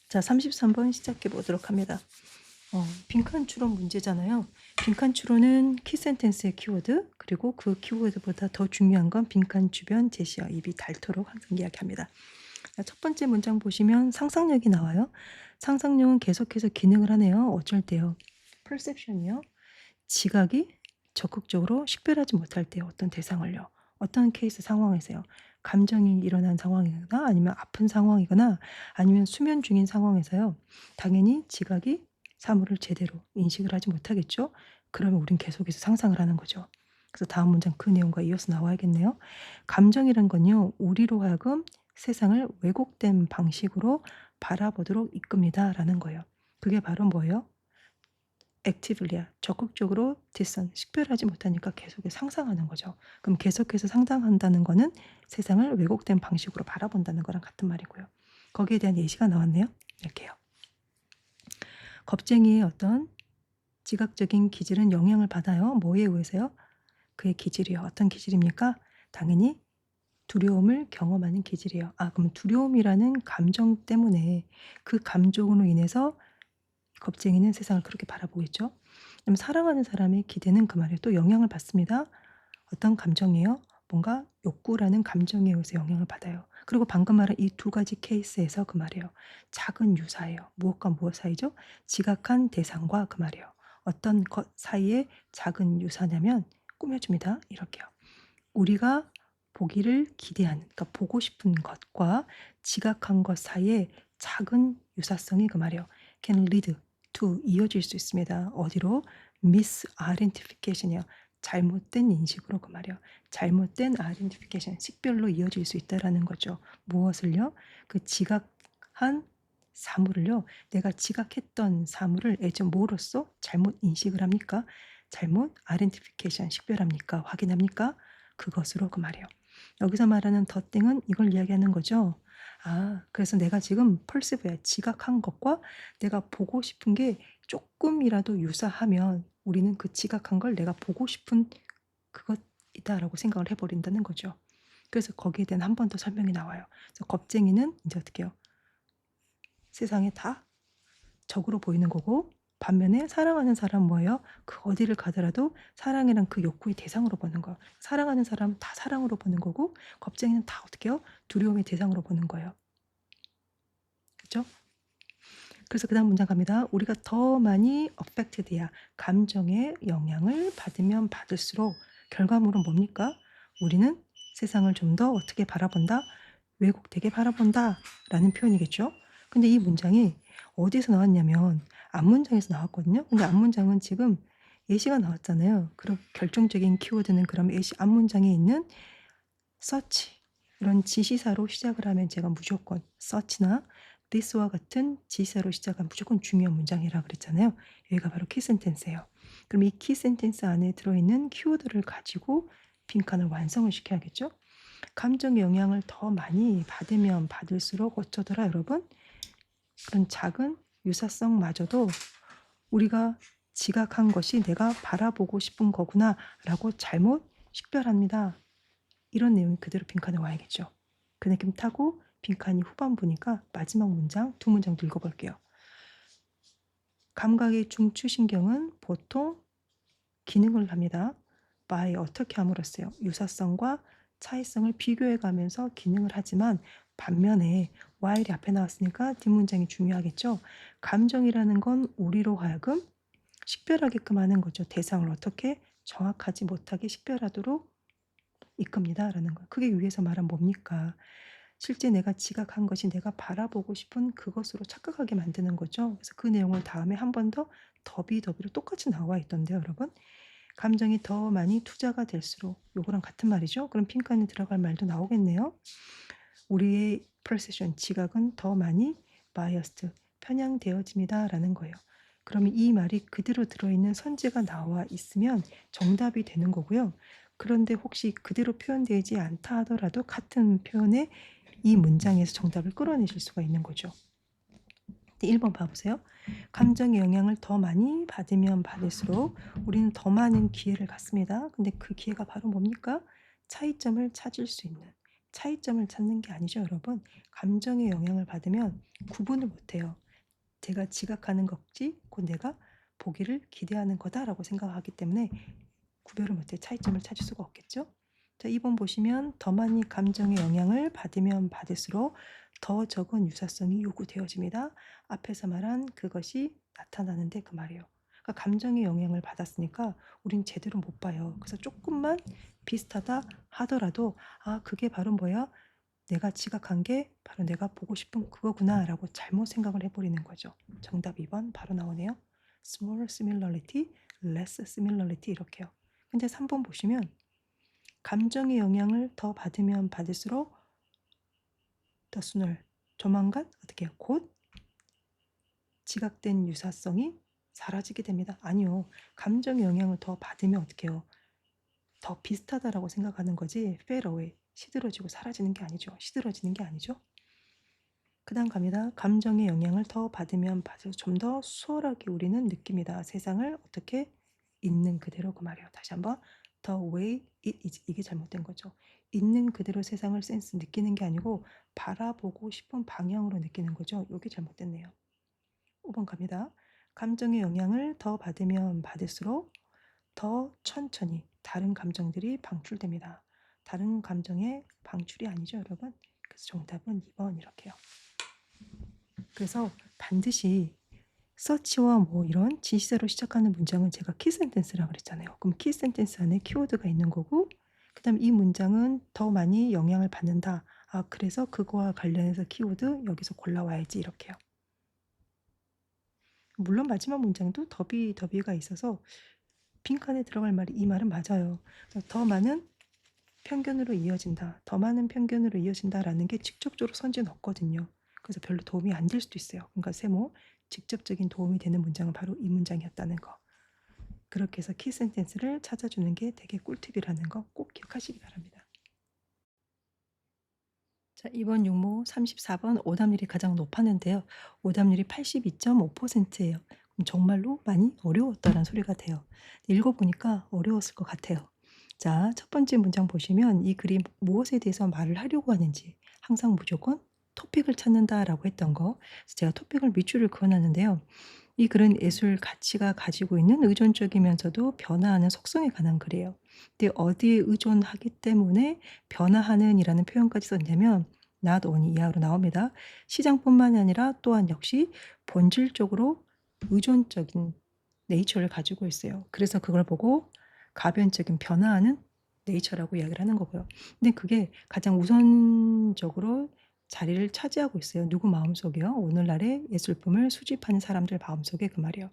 S1: 자, 33번 시작해 보도록 합니다. 빈칸 추론 문제잖아요. 빈칸 추론은 키센텐스의 키워드, 그리고 그 키워드보다 더 중요한 건 빈칸 주변 제시어 입이 닳도록 항상 이야기합니다. 자, 첫 번째 문장 보시면 상상력이 나와요. 상상력은 계속해서 기능을 하네요. 어쩔 때요? perception이요. 지각이 적극적으로 식별하지 못할 때 어떤 대상을요. 어떤 케이스 상황에서요. 감정이 일어난 상황이거나 아니면 아픈 상황이거나 아니면 수면 중인 상황에서요. 당연히 지각이 사물을 제대로 인식을 하지 못하겠죠. 그러면 우린 계속해서 상상을 하는 거죠. 그래서 다음 문장 그 내용과 이어서 나와야겠네요. 감정이란 건요. 우리로 하여금 세상을 왜곡된 방식으로 바라보도록 이끕니다. 라는 거예요. 그게 바로 뭐예요? 액티블리야 적극적으로 discern 식별하지 못하니까 계속해서 상상하는 거죠. 그럼 계속해서 상상한다는 거는 세상을 왜곡된 방식으로 바라본다는 거랑 같은 말이고요. 거기에 대한 예시가 나왔네요. 이렇게요. 겁쟁이의 어떤 지각적인 기질은 영향을 받아요. 뭐에 의해서요? 그의 기질이요. 어떤 기질입니까? 당연히 두려움을 경험하는 기질이에요. 그럼 두려움이라는 감정 때문에 그 감정으로 인해서 겁쟁이는 세상을 그렇게 바라보겠죠. 그럼 사랑하는 사람의 기대는 그 말에 또 영향을 받습니다. 어떤 감정이에요? 뭔가 욕구라는 감정에 의해서 영향을 받아요. 그리고 방금 말한 이 두 가지 케이스에서 그 말이에요. 작은 유사예요. 무엇과 무엇 사이죠? 지각한 대상과 그 말이에요. 어떤 것 사이에 작은 유사냐면 꾸며줍니다. 이렇게요. 우리가 보기를 기대하는, 그러니까 보고 싶은 것과 지각한 것 사이에 작은 유사성이 그 말이에요. can lead to 이어질 수 있습니다. 어디로? misidentification이요. 잘못된 인식으로 그 말이에요. 잘못된 identification, 식별로 이어질 수 있다라는 거죠. 무엇을요? 그 지각한 사물을요. 내가 지각했던 사물을 애저 뭐로써 잘못 인식을 합니까? 잘못 identification, 식별합니까? 확인합니까? 그것으로 그 말이에요. 여기서 말하는 더띵은 이걸 이야기하는 거죠. 그래서 내가 지금 펄시브야 지각한 것과 내가 보고 싶은 게 조금이라도 유사하면 우리는 그 지각한 걸 내가 보고 싶은 그것이다라고 생각을 해버린다는 거죠. 그래서 거기에 대한 한 번 더 설명이 나와요. 그래서 겁쟁이는 이제 어떻게 해요? 세상에 다 적으로 보이는 거고 반면에 사랑하는 사람 뭐예요? 그 어디를 가더라도 사랑이란 그 욕구의 대상으로 보는 거예요. 사랑하는 사람 다 사랑으로 보는 거고 겁쟁이는 다 어떻게 해요? 두려움의 대상으로 보는 거예요. 그렇죠? 그래서 그 다음 문장 갑니다. 우리가 더 많이 affected야. 감정의 영향을 받으면 받을수록 결과물은 뭡니까? 우리는 세상을 좀 더 어떻게 바라본다? 왜곡되게 바라본다 라는 표현이겠죠. 근데 이 문장이 어디서 나왔냐면 앞문장에서 나왔거든요. 근데 앞문장은 지금 예시가 나왔잖아요. 그럼 결정적인 키워드는 그럼 예시 앞문장에 있는 search 이런 지시사로 시작을 하면 제가 무조건 search나 this와 같은 지시사로 시작한 무조건 중요한 문장이라 그랬잖아요. 여기가 바로 키센텐스예요. 그럼 이 키센텐스 안에 들어있는 키워드를 가지고 빈칸을 완성을 시켜야겠죠. 감정의 영향을 더 많이 받으면 받을수록 어쩌더라 여러분? 그런 작은 유사성마저도 우리가 지각한 것이 내가 바라보고 싶은 거구나 라고 잘못 식별합니다. 이런 내용이 그대로 빈칸에 와야겠죠. 그 느낌 타고 빈칸이 후반부니까 마지막 문장 두 문장도 읽어볼게요. 감각의 중추신경은 보통 기능을 합니다. by 어떻게 함으로써요? 유사성과 차이성을 비교해 가면서 기능을 하지만 반면에 while이 앞에 나왔으니까 뒷문장이 중요하겠죠. 감정이라는 건 우리로 하여금 식별하게끔 하는 거죠. 대상을 어떻게 정확하지 못하게 식별하도록 이끕니다 라는 거. 그게 위에서 말한 뭡니까? 실제 내가 지각한 것이 내가 바라보고 싶은 그것으로 착각하게 만드는 거죠. 그래서 그 내용을 다음에 한 번 더 더비더비로 똑같이 나와 있던데요, 여러분. 감정이 더 많이 투자가 될수록 요거랑 같은 말이죠. 그럼 핑크 안에 들어갈 말도 나오겠네요. 우리의 perception, 지각은 더 많이 biased, 편향되어집니다라는 거예요. 그러면 이 말이 그대로 들어있는 선지가 나와 있으면 정답이 되는 거고요. 그런데 혹시 그대로 표현되지 않다 하더라도 같은 표현의 이 문장에서 정답을 끌어내실 수가 있는 거죠. 1번 봐보세요. 감정의 영향을 더 많이 받으면 받을수록 우리는 더 많은 기회를 갖습니다. 근데 그 기회가 바로 뭡니까? 차이점을 찾을 수 있는. 차이점을 찾는 게 아니죠, 여러분. 감정의 영향을 받으면 구분을 못해요. 제가 지각하는 것이 곧 내가 보기를 기대하는 거다라고 생각하기 때문에 구별을 못해 차이점을 찾을 수가 없겠죠. 자, 2번 보시면 더 많이 감정의 영향을 받으면 받을수록 더 적은 유사성이 요구되어집니다. 앞에서 말한 그것이 나타나는데 그 말이에요. 그러니까 감정의 영향을 받았으니까 우린 제대로 못 봐요. 그래서 조금만 비슷하다 하더라도 아, 그게 바로 뭐야? 내가 지각한 게 바로 내가 보고 싶은 그거구나 라고 잘못 생각을 해버리는 거죠. 정답 2번 바로 나오네요. Small similarity, less similarity 이렇게요. 근데 3번 보시면 감정의 영향을 더 받으면 받을수록 더 sooner, 조만간 어떻게 해요? 곧 지각된 유사성이 사라지게 됩니다. 아니요. 감정의 영향을 더 받으면 어떻게 해요? 더 비슷하다라고 생각하는 거지 fade away, 시들어지고 사라지는 게 아니죠. 시들어지는 게 아니죠. 그 다음 갑니다. 감정의 영향을 더 받으면 받을수록 좀 더 수월하게 우리는 느낍니다. 세상을 어떻게 있는 그대로 그 말이에요. 다시 한번 the way it is, 이게 잘못된 거죠. 있는 그대로 세상을 센스 느끼는 게 아니고 바라보고 싶은 방향으로 느끼는 거죠. 이게 잘못됐네요. 5번 갑니다. 감정의 영향을 더 받으면 받을수록 더 천천히 다른 감정들이 방출됩니다. 다른 감정의 방출이 아니죠, 여러분. 그래서 정답은 2번 이렇게요. 그래서 반드시 서치와 뭐 이런 진시제로 시작하는 문장은 제가 키 센텐스라고 그랬잖아요. 그럼 키 센텐스 안에 키워드가 있는 거고 그다음 이 문장은 더 많이 영향을 받는다. 아, 그래서 그거와 관련해서 키워드 여기서 골라와야지 이렇게요. 물론 마지막 문장도 더비가 있어서 빈칸에 들어갈 말이 이 말은 맞아요. 더 많은 편견으로 이어진다. 더 많은 편견으로 이어진다라는 게 직접적으로 선지는 없거든요. 그래서 별로 도움이 안 될 수도 있어요. 그러니까 세모 직접적인 도움이 되는 문장은 바로 이 문장이었다는 거. 그렇게 해서 키 센텐스를 찾아주는 게 되게 꿀팁이라는 거 꼭 기억하시기 바랍니다. 자, 이번 육모 34번 오답률이 가장 높았는데요. 오답률이 82.5%예요. 정말로 많이 어려웠다는 소리가 돼요. 읽어보니까 어려웠을 것 같아요. 자, 첫 번째 문장 보시면 이 글이 무엇에 대해서 말을 하려고 하는지 항상 무조건 토픽을 찾는다라고 했던 거. 그래서 제가 토픽을 밑줄을 그어놨는데요. 이 글은 예술 가치가 가지고 있는 의존적이면서도 변화하는 속성에 관한 글이에요. 근데 어디에 의존하기 때문에 변화하는이라는 표현까지 썼냐면 not only 이하로 나옵니다. 시장뿐만이 아니라 또한 역시 본질적으로 의존적인 네이처를 가지고 있어요. 그래서 그걸 보고 가변적인 변화하는 네이처라고 이야기를 하는 거고요. 근데 그게 가장 우선적으로 자리를 차지하고 있어요. 누구 마음속에요? 오늘날의 예술품을 수집하는 사람들 마음속에 그 말이에요.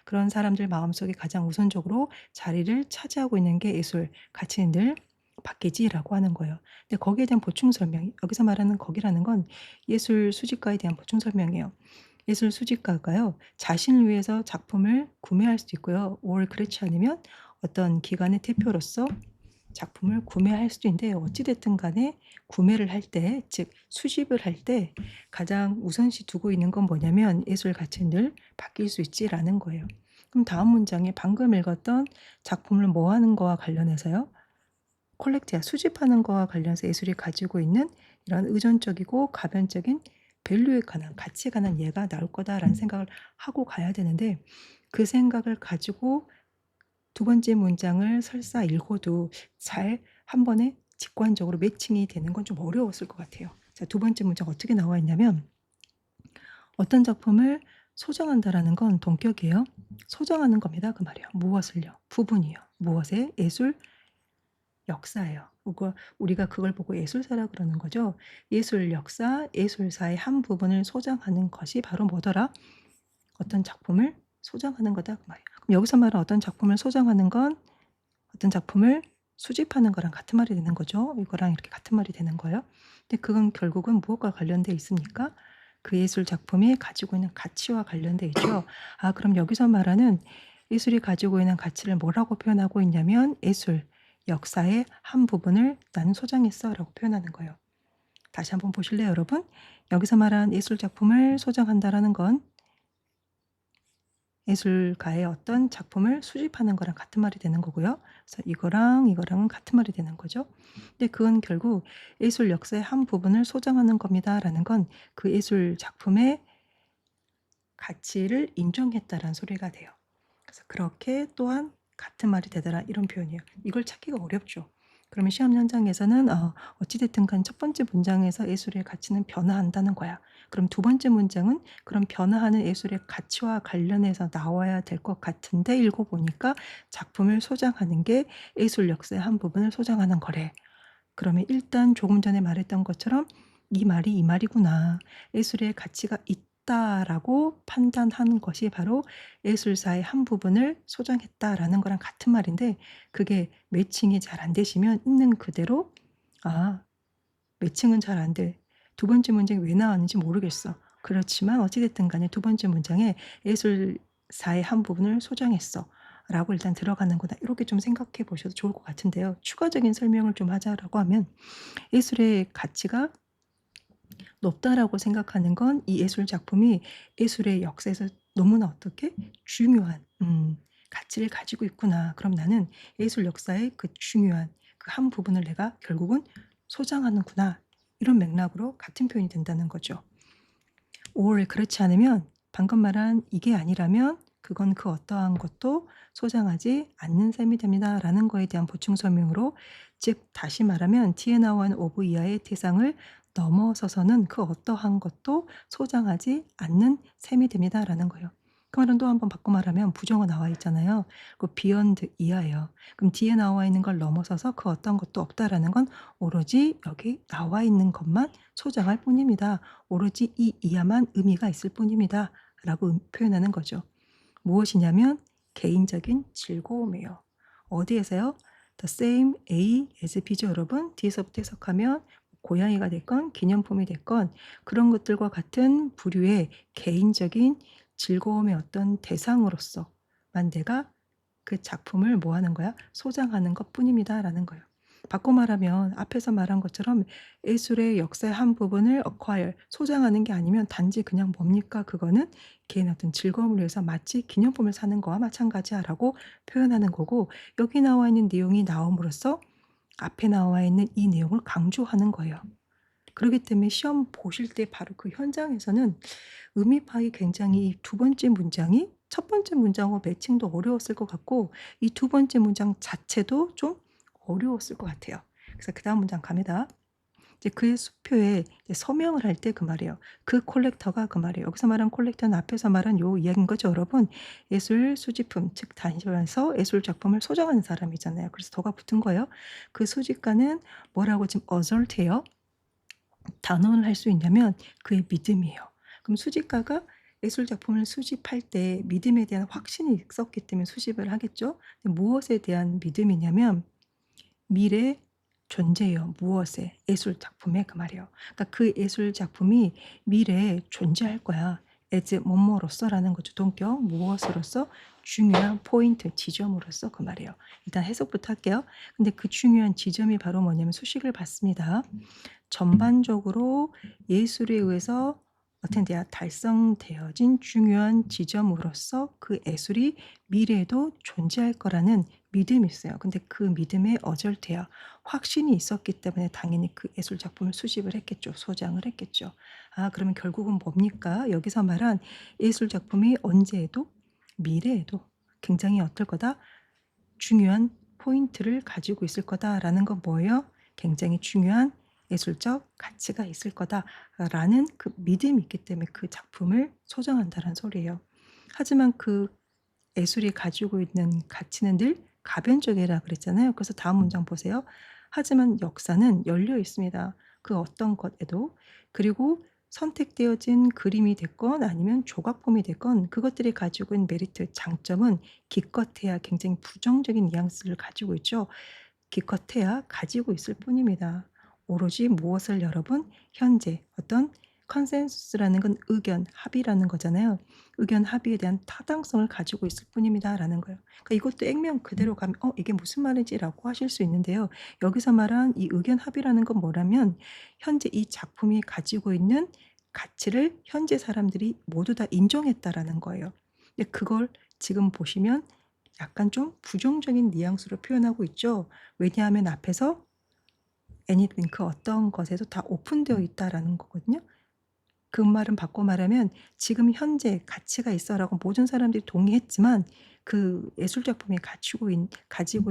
S1: 그런 사람들 마음속에 가장 우선적으로 자리를 차지하고 있는 게 예술 가치는 늘 바뀌지라고 하는 거예요. 근데 거기에 대한 보충 설명, 여기서 말하는 거기라는 건 예술 수집가에 대한 보충 설명이에요. 예술 수집가가요, 자신을 위해서 작품을 구매할 수도 있고요. or 그렇지 않으면 어떤 기관의 대표로서 작품을 구매할 수도 있는데 어찌 됐든 간에 구매를 할 때, 즉 수집을 할 때 가장 우선시 두고 있는 건 뭐냐면 예술 가치는 늘 바뀔 수 있지라는 거예요. 그럼 다음 문장에 방금 읽었던 작품을 뭐 하는 거와 관련해서요. 콜렉트야, 수집하는 거와 관련해서 예술이 가지고 있는 이런 의존적이고 가변적인 밸류에 관한, 가치에 관한 예가 나올 거다라는 생각을 하고 가야 되는데 그 생각을 가지고 두 번째 문장을 설사 읽어도 잘 한 번에 직관적으로 매칭이 되는 건 좀 어려웠을 것 같아요. 자, 두 번째 문장 어떻게 나와 있냐면 어떤 작품을 소장한다라는 건 동격이에요. 소장하는 겁니다. 그 말이에요. 무엇을요? 부분이요. 무엇의? 예술 역사예요. 그거 우리가 그걸 보고 예술사라 그러는 거죠. 예술 역사, 예술사의 한 부분을 소장하는 것이 바로 뭐더라? 어떤 작품을 소장하는 거다 그 말이에요. 그럼 여기서 말하는 어떤 작품을 소장하는 건 어떤 작품을 수집하는 거랑 같은 말이 되는 거죠. 이거랑 이렇게 같은 말이 되는 거예요. 근데 그건 결국은 무엇과 관련돼 있습니까? 그 예술 작품이 가지고 있는 가치와 관련돼 있죠. 아, 그럼 여기서 말하는 예술이 가지고 있는 가치를 뭐라고 표현하고 있냐면 예술, 역사의 한 부분을 나는 소장했어라고 표현하는 거예요. 다시 한번 보실래요, 여러분? 여기서 말한 예술 작품을 소장한다라는 건 예술가의 어떤 작품을 수집하는 거랑 같은 말이 되는 거고요. 그래서 이거랑은 같은 말이 되는 거죠. 근데 그건 결국 예술 역사의 한 부분을 소장하는 겁니다라는 건 그 예술 작품의 가치를 인정했다라는 소리가 돼요. 그래서 그렇게 또한 같은 말이 되더라 이런 표현이에요. 이걸 찾기가 어렵죠. 그러면 시험 현장에서는 어찌 됐든 간 첫 번째 문장에서 예술의 가치는 변화한다는 거야. 그럼 두 번째 문장은 그런 변화하는 예술의 가치와 관련해서 나와야 될 것 같은데 읽어 보니까 작품을 소장하는 게 예술 역사의 한 부분을 소장하는 거래. 그러면 일단 조금 전에 말했던 것처럼 '이 말이 이 말이구나. 예술의 가치가 있다.'라고 판단하는 것이 바로 '예술사의 한 부분을 소장했다.'라는 거랑 같은 말인데 그게 매칭이 잘 안 되시면 있는 그대로 '아 매칭은 잘 안 돼. 두 번째 문장이 왜 나왔는지 모르겠어. 그렇지만 어찌 됐든 간에 두 번째 문장에 '예술사의 한 부분을 소장했어.' 라고 일단 들어가는 거다. 이렇게 좀 생각해 보셔도 좋을 것 같은데요. 추가적인 설명을 좀 하자라고 하면 예술의 가치가 높다라고 생각하는 건 이 예술 작품이 예술의 역사에서 너무나 어떻게 중요한 가치를 가지고 있구나. 그럼 나는 예술 역사의 그 중요한 그 한 부분을 내가 결국은 소장하는구나. 이런 맥락으로 같은 표현이 된다는 거죠. or 그렇지 않으면 방금 말한 이게 아니라면 그건 그 어떠한 것도 소장하지 않는 셈이 됩니다라는 거에 대한 보충 설명으로 즉 다시 말하면 뒤에 나온 of 이하의 대상을 넘어서서는 그 어떠한 것도 소장하지 않는 셈이 됩니다라는 거예요. 그 말은 또 한 번 바꿔 말하면 부정어 나와 있잖아요. 그 beyond 이하예요. 그럼 뒤에 나와 있는 걸 넘어서서 그 어떤 것도 없다라는 건 오로지 여기 나와 있는 것만 소장할 뿐입니다. 오로지 이 이하만 의미가 있을 뿐입니다. 라고 표현하는 거죠. 무엇이냐면 개인적인 즐거움이에요. 어디에서요? The same A as B죠, 여러분. 뒤에서부터 해석하면 고양이가 됐건 기념품이 됐건 그런 것들과 같은 부류의 개인적인 즐거움의 어떤 대상으로서만 내가 그 작품을 뭐 하는 거야? 소장하는 것뿐입니다라는 거예요. 바꿔 말하면 앞에서 말한 것처럼 예술의 역사의 한 부분을 acquire 소장하는 게 아니면 단지 그냥 뭡니까? 그거는 개인의 어떤 즐거움을 위해서 마치 기념품을 사는 거와 마찬가지야라고 표현하는 거고 여기 나와 있는 내용이 나옴으로써 앞에 나와 있는 이 내용을 강조하는 거예요. 그렇기 때문에 시험 보실 때 바로 그 현장에서는 의미 파악이 굉장히 이 두 번째 문장이 첫 번째 문장하고 매칭도 어려웠을 것 같고 이 두 번째 문장 자체도 좀 어려웠을 것 같아요. 그래서 그다음 문장 갑니다. 이제 그의 수표에 이제 서명을 할 때 그 말이에요. 그 콜렉터가 그 말이에요. 여기서 말한 콜렉터는 앞에서 말한 요 이야기인 거죠, 여러분. 예술 수집품 즉 다니면서 예술 작품을 소장하는 사람이잖아요. 그래서 더가 붙은 거예요. 그 수집가는 뭐라고 지금 assert해요. 단언을 할 수 있냐면 그의 믿음이에요. 그럼 수집가가 예술 작품을 수집할 때 믿음에 대한 확신이 있었기 때문에 수집을 하겠죠. 근데 무엇에 대한 믿음이냐면 미래 존재예요. 무엇에? 예술 작품에 그 말이에요. 그러니까 그 예술 작품이 미래에 존재할 거야. as 뭐뭐로서라는 거죠. 동격 무엇으로서 중요한 포인트 지점으로서 그 말이에요. 일단 해석부터 할게요. 근데 그 중요한 지점이 바로 뭐냐면 수식을 받습니다. 전반적으로 예술에 의해서 어떤 데야 달성되어진 중요한 지점으로서 그 예술이 미래에도 존재할 거라는 믿음이 있어요. 근데 그 믿음에 어절돼야 확신이 있었기 때문에 당연히 그 예술 작품을 수집을 했겠죠. 소장을 했겠죠. 아, 그러면 결국은 뭡니까? 여기서 말한 예술 작품이 언제에도 미래에도 굉장히 어떨 거다? 중요한 포인트를 가지고 있을 거다라는 건 뭐예요? 굉장히 중요한 예술적 가치가 있을 거다라는 그 믿음이 있기 때문에 그 작품을 소장한다는 소리예요. 하지만 그 예술이 가지고 있는 가치는 늘 가변적이라 그랬잖아요. 그래서 다음 문장 보세요. 하지만 역사는 열려 있습니다. 그 어떤 것에도. 그리고 선택되어진 그림이 됐건 아니면 조각품이 됐건 그것들이 가지고 있는 메리트, 장점은 기껏해야 굉장히 부정적인 뉘앙스를 가지고 있죠. 기껏해야 가지고 있을 뿐입니다. 오로지 무엇을 여러분 현재 어떤 컨센서스라는 건 의견, 합의라는 거잖아요. 의견 합의에 대한 타당성을 가지고 있을 뿐입니다라는 거예요. 그러니까 이것도 액면 그대로 가면 이게 무슨 말이지라고 하실 수 있는데요. 여기서 말한 이 의견 합의라는 건 뭐라면 현재 이 작품이 가지고 있는 가치를 현재 사람들이 모두 다 인정했다라는 거예요. 근데 그걸 지금 보시면 약간 좀 부정적인 뉘앙스로 표현하고 있죠. 왜냐하면 앞에서 anything 그 어떤 것에도 다 오픈되어 있다라는 거거든요. 그 말은 바꿔 말하면 지금 현재 가치가 있어라고 모든 사람들이 동의했지만 그 예술 작품이 가지고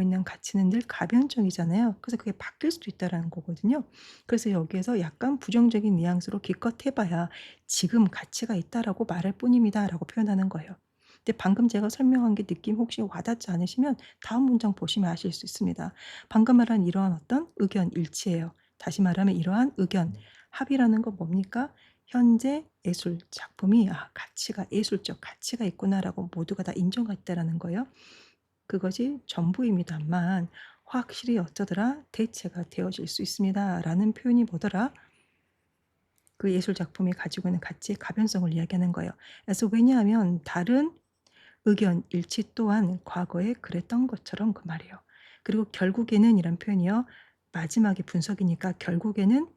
S1: 있는 가치는 늘 가변적이잖아요. 그래서 그게 바뀔 수도 있다라는 거거든요. 그래서 여기에서 약간 부정적인 뉘앙스로 기껏 해봐야 지금 가치가 있다라고 말할 뿐입니다라고 표현하는 거예요. 근데 방금 제가 설명한 게 느낌 혹시 와닿지 않으시면 다음 문장 보시면 아실 수 있습니다. 방금 말한 이러한 어떤 의견 일치예요. 다시 말하면 이러한 의견 합의라는 건 뭡니까? 현재 예술 작품이 가치가 예술적 가치가 있구나라고 모두가 다 인정했다라는 거예요. 그것이 전부입니다만 확실히 어쩌더라 대체가 되어질 수 있습니다라는 표현이 뭐더라? 그 예술 작품이 가지고 있는 가치의 가변성을 이야기하는 거예요. 그래서 왜냐하면 다른 의견 일치 또한 과거에 그랬던 것처럼 그 말이에요. 그리고 결국에는 이런 표현이요. 마지막에 분석이니까 결국에는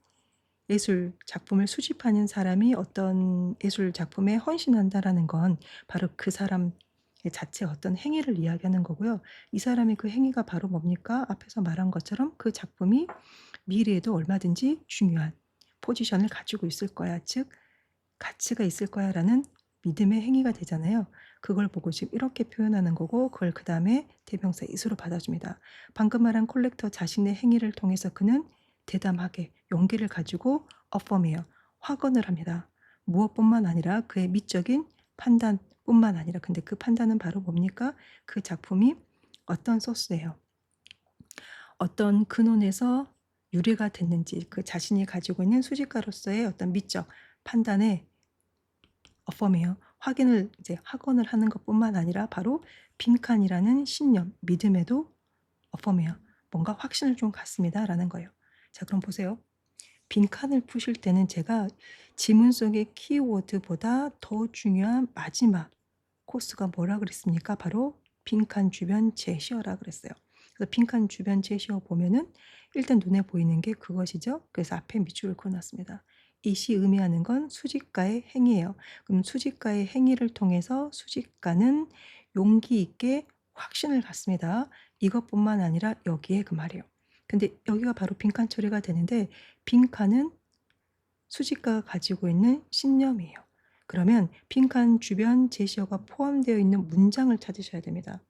S1: 예술 작품을 수집하는 사람이 어떤 예술 작품에 헌신한다라는 건 바로 그 사람의 자체 어떤 행위를 이야기하는 거고요. 이 사람의 그 행위가 바로 뭡니까? 앞에서 말한 것처럼 그 작품이 미래에도 얼마든지 중요한 포지션을 가지고 있을 거야. 즉 가치가 있을 거야라는 믿음의 행위가 되잖아요. 그걸 보고 지금 이렇게 표현하는 거고 그걸 그다음에 대명사 is로 받아줍니다. 방금 말한 콜렉터 자신의 행위를 통해서 그는 대담하게 용기를 가지고 affirm해요. 확언을 합니다. 무엇뿐만 아니라 그의 미적인 판단뿐만 아니라 근데 그 판단은 바로 뭡니까? 그 작품이 어떤 소스예요. 어떤 근원에서 유래가 됐는지 그 자신이 가지고 있는 수집가로서의 어떤 미적 판단에 affirm해요. 확인을 이제 확언을 하는 것뿐만 아니라 바로 빈칸이라는 신념, 믿음에도 affirm해요. 뭔가 확신을 좀 갖습니다라는 거예요. 자, 그럼 보세요. 빈칸을 푸실 때는 제가 지문 속의 키워드보다 더 중요한 마지막 코스가 뭐라 그랬습니까? 바로 빈칸 주변 제시어라 그랬어요. 그래서 빈칸 주변 제시어 보면은 일단 눈에 보이는 게 그것이죠. 그래서 앞에 밑줄을 그어놨습니다. 이시 의미하는 건 수집가의 행위예요. 그럼 수집가의 행위를 통해서 수집가는 용기 있게 확신을 갖습니다. 이것뿐만 아니라 여기에 그 말이에요. 근데 여기가 바로 빈칸 처리가 되는데 빈칸은 수집가가 가지고 있는 신념이에요. 그러면 빈칸 주변 제시어가 포함되어 있는 문장을 찾으셔야 됩니다.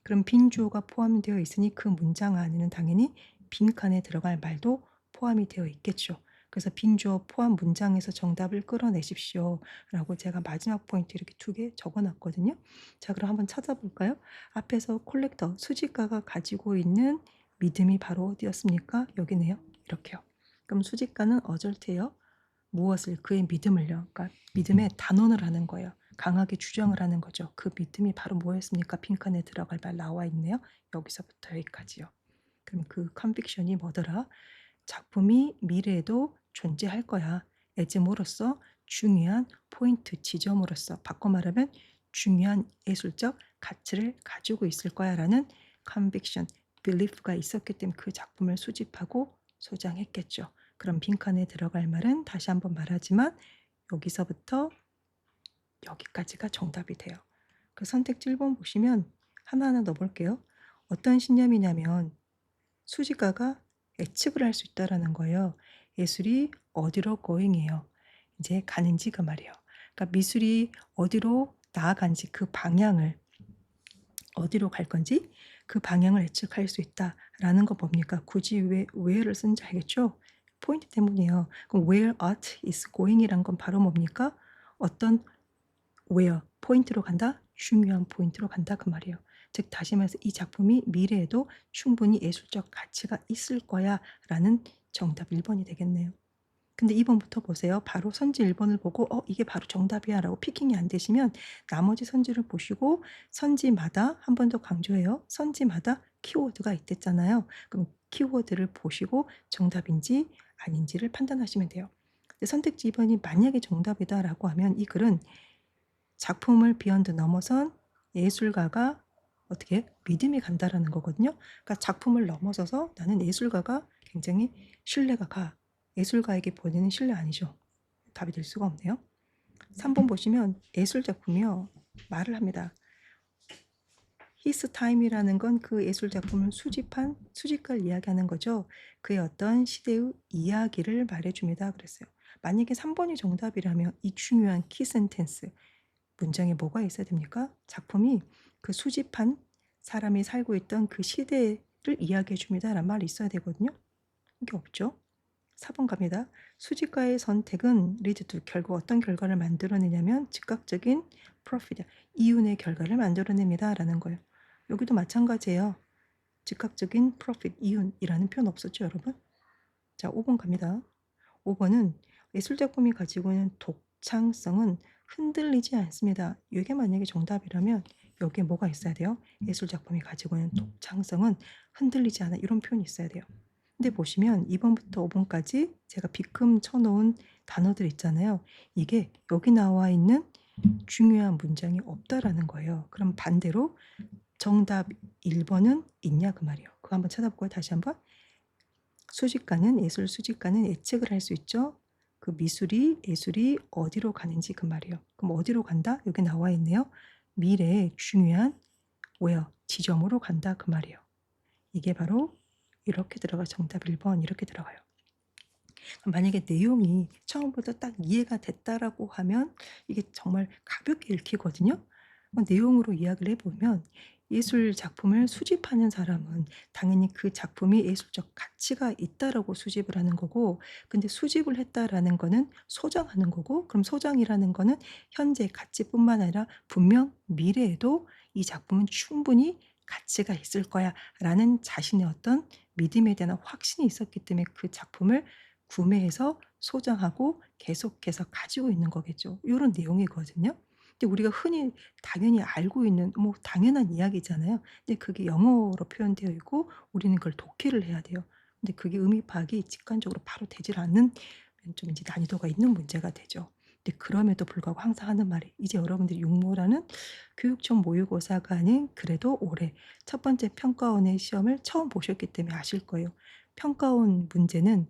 S1: 그럼 빈 주어가 포함되어 있으니 그 문장 안에는 당연히 빈칸에 들어갈 말도 포함이 되어 있겠죠. 그래서 빈 주어 포함 문장에서 정답을 끌어내십시오. 라고 제가 마지막 포인트 이렇게 2개 적어 놨거든요. 자, 그럼 한번 찾아볼까요? 앞에서 콜렉터, 수집가가 가지고 있는 믿음이 바로 어디였습니까? 여기네요. 이렇게요. 그럼 수집가는 어절트예요. 무엇을 그의 믿음을요. 그러니까 믿음의 단언을 하는 거예요. 강하게 주장을 하는 거죠. 그 믿음이 바로 뭐였습니까? 빈칸에 들어갈 말 나와 있네요. 여기서부터 여기까지요. 그럼 그 컨빅션이 뭐더라? 작품이 미래에도 존재할 거야. 에즈모로서 중요한 포인트 지점으로서 바꿔 말하면 중요한 예술적 가치를 가지고 있을 거야라는 컨빅션, 빌리프가 있었기 때문에 그 작품을 수집하고 소장했겠죠. 그럼 빈칸에 들어갈 말은 다시 한번 말하지만 여기서부터 여기까지가 정답이 돼요. 그 선택지 1번 보시면 하나하나 넣어볼게요. 어떤 신념이냐면 수집가가 예측을 할 수 있다라는 거예요. 예술이 어디로 going이에요. 이제 가는지 그 말이에요. 그러니까 미술이 어디로 나아간지 그 방향을 어디로 갈 건지 그 방향을 예측할 수 있다라는 거 뭡니까? 굳이 왜 where를 쓴지 알겠죠? 포인트 때문이에요. 그럼 where art is going이란 건 바로 뭡니까? 어떤 where 포인트로 간다? 중요한 포인트로 간다 그 말이에요. 즉 다시 말해서 이 작품이 미래에도 충분히 예술적 가치가 있을 거야라는 정답 1번이 되겠네요. 근데 2번부터 보세요. 바로 선지 1번을 보고 이게 바로 정답이야라고 피킹이 안 되시면 나머지 선지를 보시고 선지마다 한 번 더 강조해요. 선지마다 키워드가 있댔잖아요. 그럼 키워드를 보시고 정답인지 아닌지를 판단하시면 돼요. 근데 선택지 2번이 만약에 정답이다라고 하면 이 글은 작품을 비욘드 넘어선 예술가가 어떻게 믿음이 간다라는 거거든요. 그러니까 작품을 넘어서서 나는 예술가가 굉장히 신뢰가 가. 예술가에게 보내는 신뢰 아니죠. 답이 될 수가 없네요. 3번 보시면 예술 작품이요. 말을 합니다. His time이라는 건 그 예술 작품을 수집한 수집가를 이야기하는 거죠. 그의 어떤 시대의 이야기를 말해줍니다. 그랬어요. 만약에 3번이 정답이라면 이 중요한 키 센텐스 문장에 뭐가 있어야 됩니까? 작품이 그 수집한 사람이 살고 있던 그 시대를 이야기해 줍니다라는 말이 있어야 되거든요. 이게 없죠. 4번 갑니다. 수집가의 선택은 리드 투 결국 어떤 결과를 만들어내냐면 즉각적인 프로핏 이윤의 결과를 만들어냅니다라는 거예요. 여기도 마찬가지예요. 즉각적인 프로핏 이윤이라는 표현 없었죠, 여러분? 자, 5번 갑니다. 5번은 예술 작품이 가지고 있는 독창성은 흔들리지 않습니다. 이게 만약에 정답이라면 여기에 뭐가 있어야 돼요? 예술 작품이 가지고 있는 독창성은 흔들리지 않아. 이런 표현이 있어야 돼요. 근데 보시면 2번부터 5번까지 제가 빗금 쳐놓은 단어들 있잖아요. 이게 여기 나와 있는 중요한 문장이 없다라는 거예요. 그럼 반대로 정답 1번은 있냐 그 말이에요. 그거 한번 찾아볼까요? 다시 한번. 예술 수집가는 예측을 할 수 있죠. 그 예술이 어디로 가는지 그 말이에요. 그럼 어디로 간다? 여기 나와 있네요. 미래의 중요한 지점으로 간다 그 말이에요. 이게 바로 이렇게 들어가 정답 1번 이렇게 들어가요. 만약에 내용이 처음부터 딱 이해가 됐다라고 하면 이게 정말 가볍게 읽히거든요. 내용으로 이야기를 해보면 예술 작품을 수집하는 사람은 당연히 그 작품이 예술적 가치가 있다라고 수집을 하는 거고, 근데 수집을 했다라는 거는 소장하는 거고, 그럼 소장이라는 거는 현재 가치뿐만 아니라 분명 미래에도 이 작품은 충분히 가치가 있을 거야 라는 자신의 어떤 믿음에 대한 확신이 있었기 때문에 그 작품을 구매해서 소장하고 계속해서 가지고 있는 거겠죠. 이런 내용이거든요. 근데 우리가 흔히 당연히 알고 있는 당연한 이야기잖아요. 근데 그게 영어로 표현되어 있고 우리는 그걸 독해를 해야 돼요. 근데 그게 의미 파악이 직관적으로 바로 되질 않는 좀 이제 난이도가 있는 문제가 되죠. 근데 그럼에도 불구하고 항상 하는 말이 이제 여러분들이 육모라는 교육청 모의고사가 아닌 그래도 올해 첫 번째 평가원의 시험을 처음 보셨기 때문에 아실 거예요. 평가원 문제는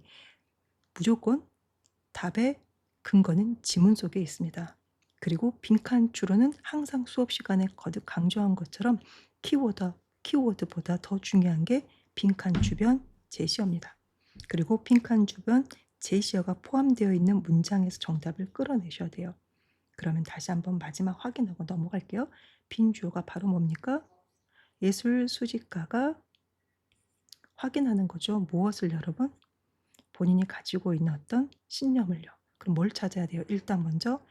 S1: 무조건 답의 근거는 지문 속에 있습니다. 그리고 빈칸 추론은 항상 수업 시간에 거듭 강조한 것처럼 키워드보다 더 중요한 게 빈칸 주변 제시어입니다. 그리고 빈칸 주변 제시어가 포함되어 있는 문장에서 정답을 끌어내셔야 돼요. 그러면 다시 한번 마지막 확인하고 넘어갈게요. 빈 주어가 바로 뭡니까? 예술 수집가가 확인하는 거죠. 무엇을 여러분? 본인이 가지고 있는 어떤 신념을요. 그럼 뭘 찾아야 돼요? 일단 먼저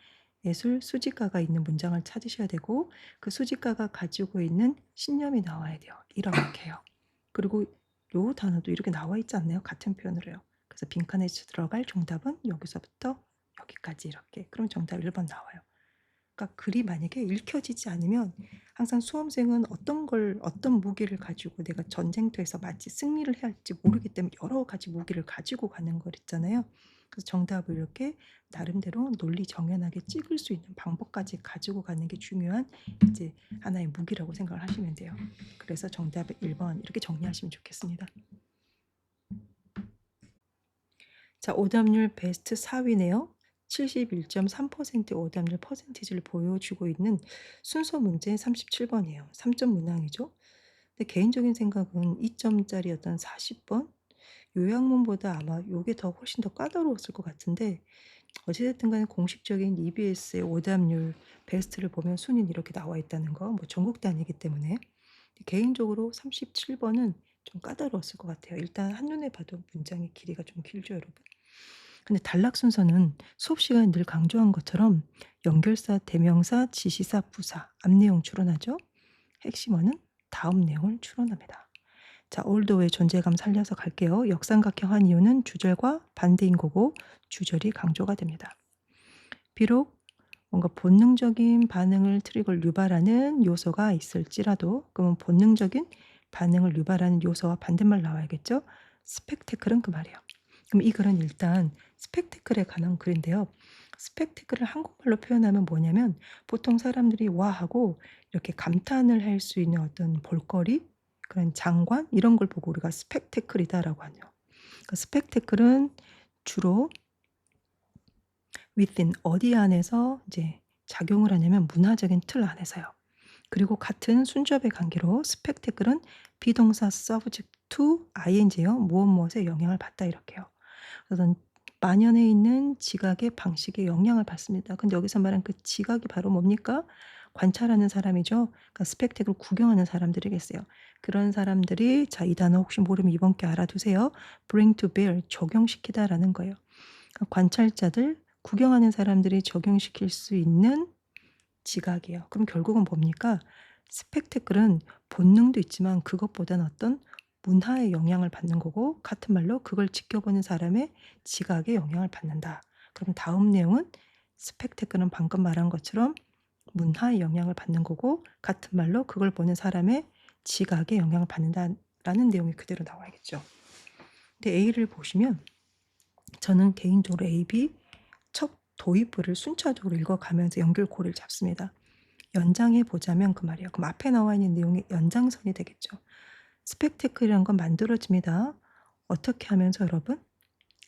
S1: 예술 수집가가 있는 문장을 찾으셔야 되고 그 수집가가 가지고 있는 신념이 나와야 돼요. 이렇게요. 그리고 요 단어도 이렇게 나와 있지 않나요? 같은 표현으로요. 그래서 빈칸에 들어갈 정답은 여기서부터 여기까지 이렇게. 그럼 정답 1번 나와요. 그러니까 글이 만약에 읽혀지지 않으면 항상 수험생은 어떤 무기를 가지고 내가 전쟁터에서 마치 승리를 해야 할지 모르기 때문에 여러 가지 무기를 가지고 가는 거 있잖아요. 그래서 정답을 이렇게 나름대로 논리 정연하게 찍을 수 있는 방법까지 가지고 가는 게 중요한 이제 하나의 무기라고 생각을 하시면 돼요. 그래서 정답을 1번 이렇게 정리하시면 좋겠습니다. 자, 오답률 베스트 4위네요. 71.3%의 오답률 퍼센티지를 보여주고 있는 순서 문제 37번이에요. 3점 문항이죠. 근데 개인적인 생각은 2점짜리였던 40번 요약문보다 아마 요게 더 훨씬 더 까다로웠을 것 같은데 어찌됐든 간에 공식적인 EBS의 오답률 베스트를 보면 순위는 이렇게 나와 있다는 거, 전국도 아니기 때문에 개인적으로 37번은 좀 까다로웠을 것 같아요. 일단 한눈에 봐도 문장의 길이가 좀 길죠, 여러분. 근데 단락 순서는 수업 시간에 늘 강조한 것처럼 연결사, 대명사, 지시사, 부사, 앞내용 추론하죠. 핵심어는 다음 내용을 추론합니다. 자, 올드의 존재감 살려서 갈게요. 역삼각형한 이유는 주절과 반대인 거고 주절이 강조가 됩니다. 비록 뭔가 본능적인 반응을 트리거를 유발하는 요소가 있을지라도 그러면 본능적인 반응을 유발하는 요소와 반대말 나와야겠죠. 스펙테클은 그 말이에요. 그럼 이 글은 일단 스펙테클에 관한 글인데요. 스펙테클을 한국말로 표현하면 뭐냐면 보통 사람들이 와 하고 이렇게 감탄을 할 수 있는 어떤 볼거리, 그런 장관 이런 걸 보고 우리가 스펙테클이다라고 하네요. 그러니까 스펙테클은 주로 within 어디 안에서 이제 작용을 하냐면 문화적인 틀 안에서요. 그리고 같은 순접의 관계로 스펙테클은 비동사 subject to ing예요. 무엇 무엇에 영향을 받다 이렇게요. 그래서 만연해 있는 지각의 방식에 영향을 받습니다. 근데 여기서 말한 그 지각이 바로 뭡니까? 관찰하는 사람이죠. 그러니까 스펙테클 구경하는 사람들이겠어요. 그런 사람들이 자, 이 단어 혹시 모르면 이번 게 알아두세요. bring to bear 적용시키다라는 거예요. 그러니까 관찰자들, 구경하는 사람들이 적용시킬 수 있는 지각이에요. 그럼 결국은 뭡니까? 스펙테클은 본능도 있지만 그것보다는 어떤 문화의 영향을 받는 거고 같은 말로 그걸 지켜보는 사람의 지각에 영향을 받는다. 그럼 다음 내용은 스펙테클은 방금 말한 것처럼 문화의 영향을 받는 거고 같은 말로 그걸 보는 사람의 지각에 영향을 받는다라는 내용이 그대로 나와야겠죠. 근데 A를 보시면 저는 개인적으로 A, B 첫 도입부를 순차적으로 읽어가면서 연결고리를 잡습니다. 연장해 보자면 그 말이에요. 그럼 앞에 나와 있는 내용의 연장선이 되겠죠. 스펙테클이라는 건 만들어집니다. 어떻게 하면서 여러분?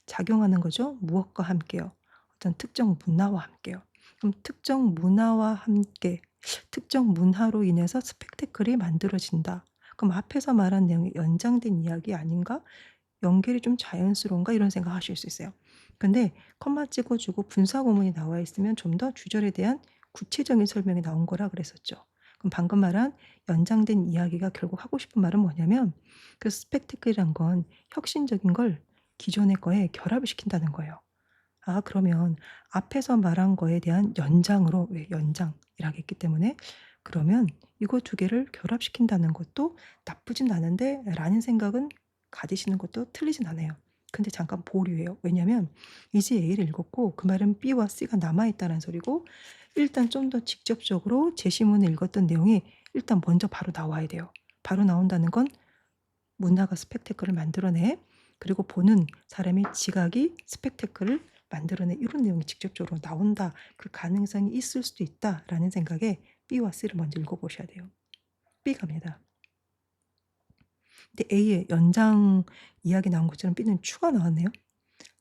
S1: 작용하는 거죠. 무엇과 함께요? 어떤 특정 문화와 함께요. 그럼 특정 문화와 함께, 특정 문화로 인해서 스펙테클이 만들어진다. 그럼 앞에서 말한 내용이 연장된 이야기 아닌가? 연결이 좀 자연스러운가? 이런 생각하실 수 있어요. 근데 컴마 찍어주고 분사 구문이 나와 있으면 좀 더 주절에 대한 구체적인 설명이 나온 거라 그랬었죠. 그럼 방금 말한 연장된 이야기가 결국 하고 싶은 말은 뭐냐면 그 스펙테클이란 건 혁신적인 걸 기존의 거에 결합을 시킨다는 거예요. 아, 그러면 앞에서 말한 거에 대한 연장으로 왜 연장이라고 했기 때문에 그러면 이거 두 개를 결합시킨다는 것도 나쁘진 않은데 라는 생각은 가지시는 것도 틀리진 않아요. 근데 잠깐 보류해요. 왜냐면 이제 A를 읽었고 그 말은 B와 C가 남아있다는 소리고 일단 좀 더 직접적으로 제시문을 읽었던 내용이 일단 먼저 바로 나와야 돼요. 바로 나온다는 건 문화가 스펙테클을 만들어내. 그리고 보는 사람의 지각이 스펙테클을 만들어내. 이런 내용이 직접적으로 나온다. 그 가능성이 있을 수도 있다라는 생각에 B와 C를 먼저 읽어보셔야 돼요. B 갑니다. 근데 A의 연장 이야기 나온 것처럼 B는 추가 나왔네요.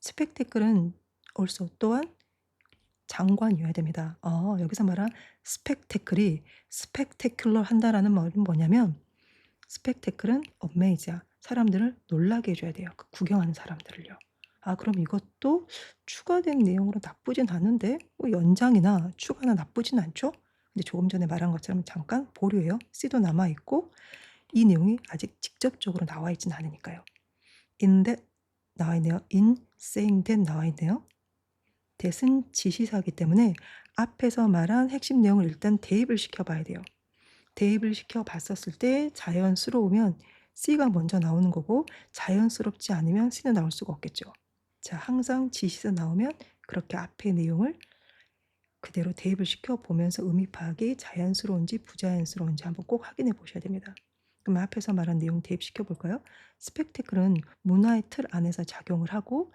S1: 스펙테클은 also 또한 장관이어야 됩니다. 여기서 말한 스펙테클이 스펙테큘러 한다라는 말은 뭐냐면 스펙테클은 어메이즈야. 사람들을 놀라게 해줘야 돼요. 그 구경하는 사람들을요. 아, 그럼 이것도 추가된 내용으로 나쁘진 않은데 연장이나 추가나 나쁘진 않죠? 근데 조금 전에 말한 것처럼 잠깐 보류해요. C도 남아있고 이 내용이 아직 직접적으로 나와 있진 않으니까요. in that 나와 있네요. in saying that 나와 있네요. that은 지시사이기 때문에 앞에서 말한 핵심 내용을 일단 대입을 시켜봐야 돼요. 대입을 시켜 봤었을 때 자연스러우면 C가 먼저 나오는 거고 자연스럽지 않으면 C는 나올 수가 없겠죠. 자, 항상 지시사 나오면 그렇게 앞의 내용을 그대로 대입을 시켜 보면서 의미 파악이 자연스러운지 부자연스러운지 한번 꼭 확인해 보셔야 됩니다. 그럼 앞에서 말한 내용 대입시켜 볼까요? 스펙테클은 문화의 틀 안에서 작용을 하고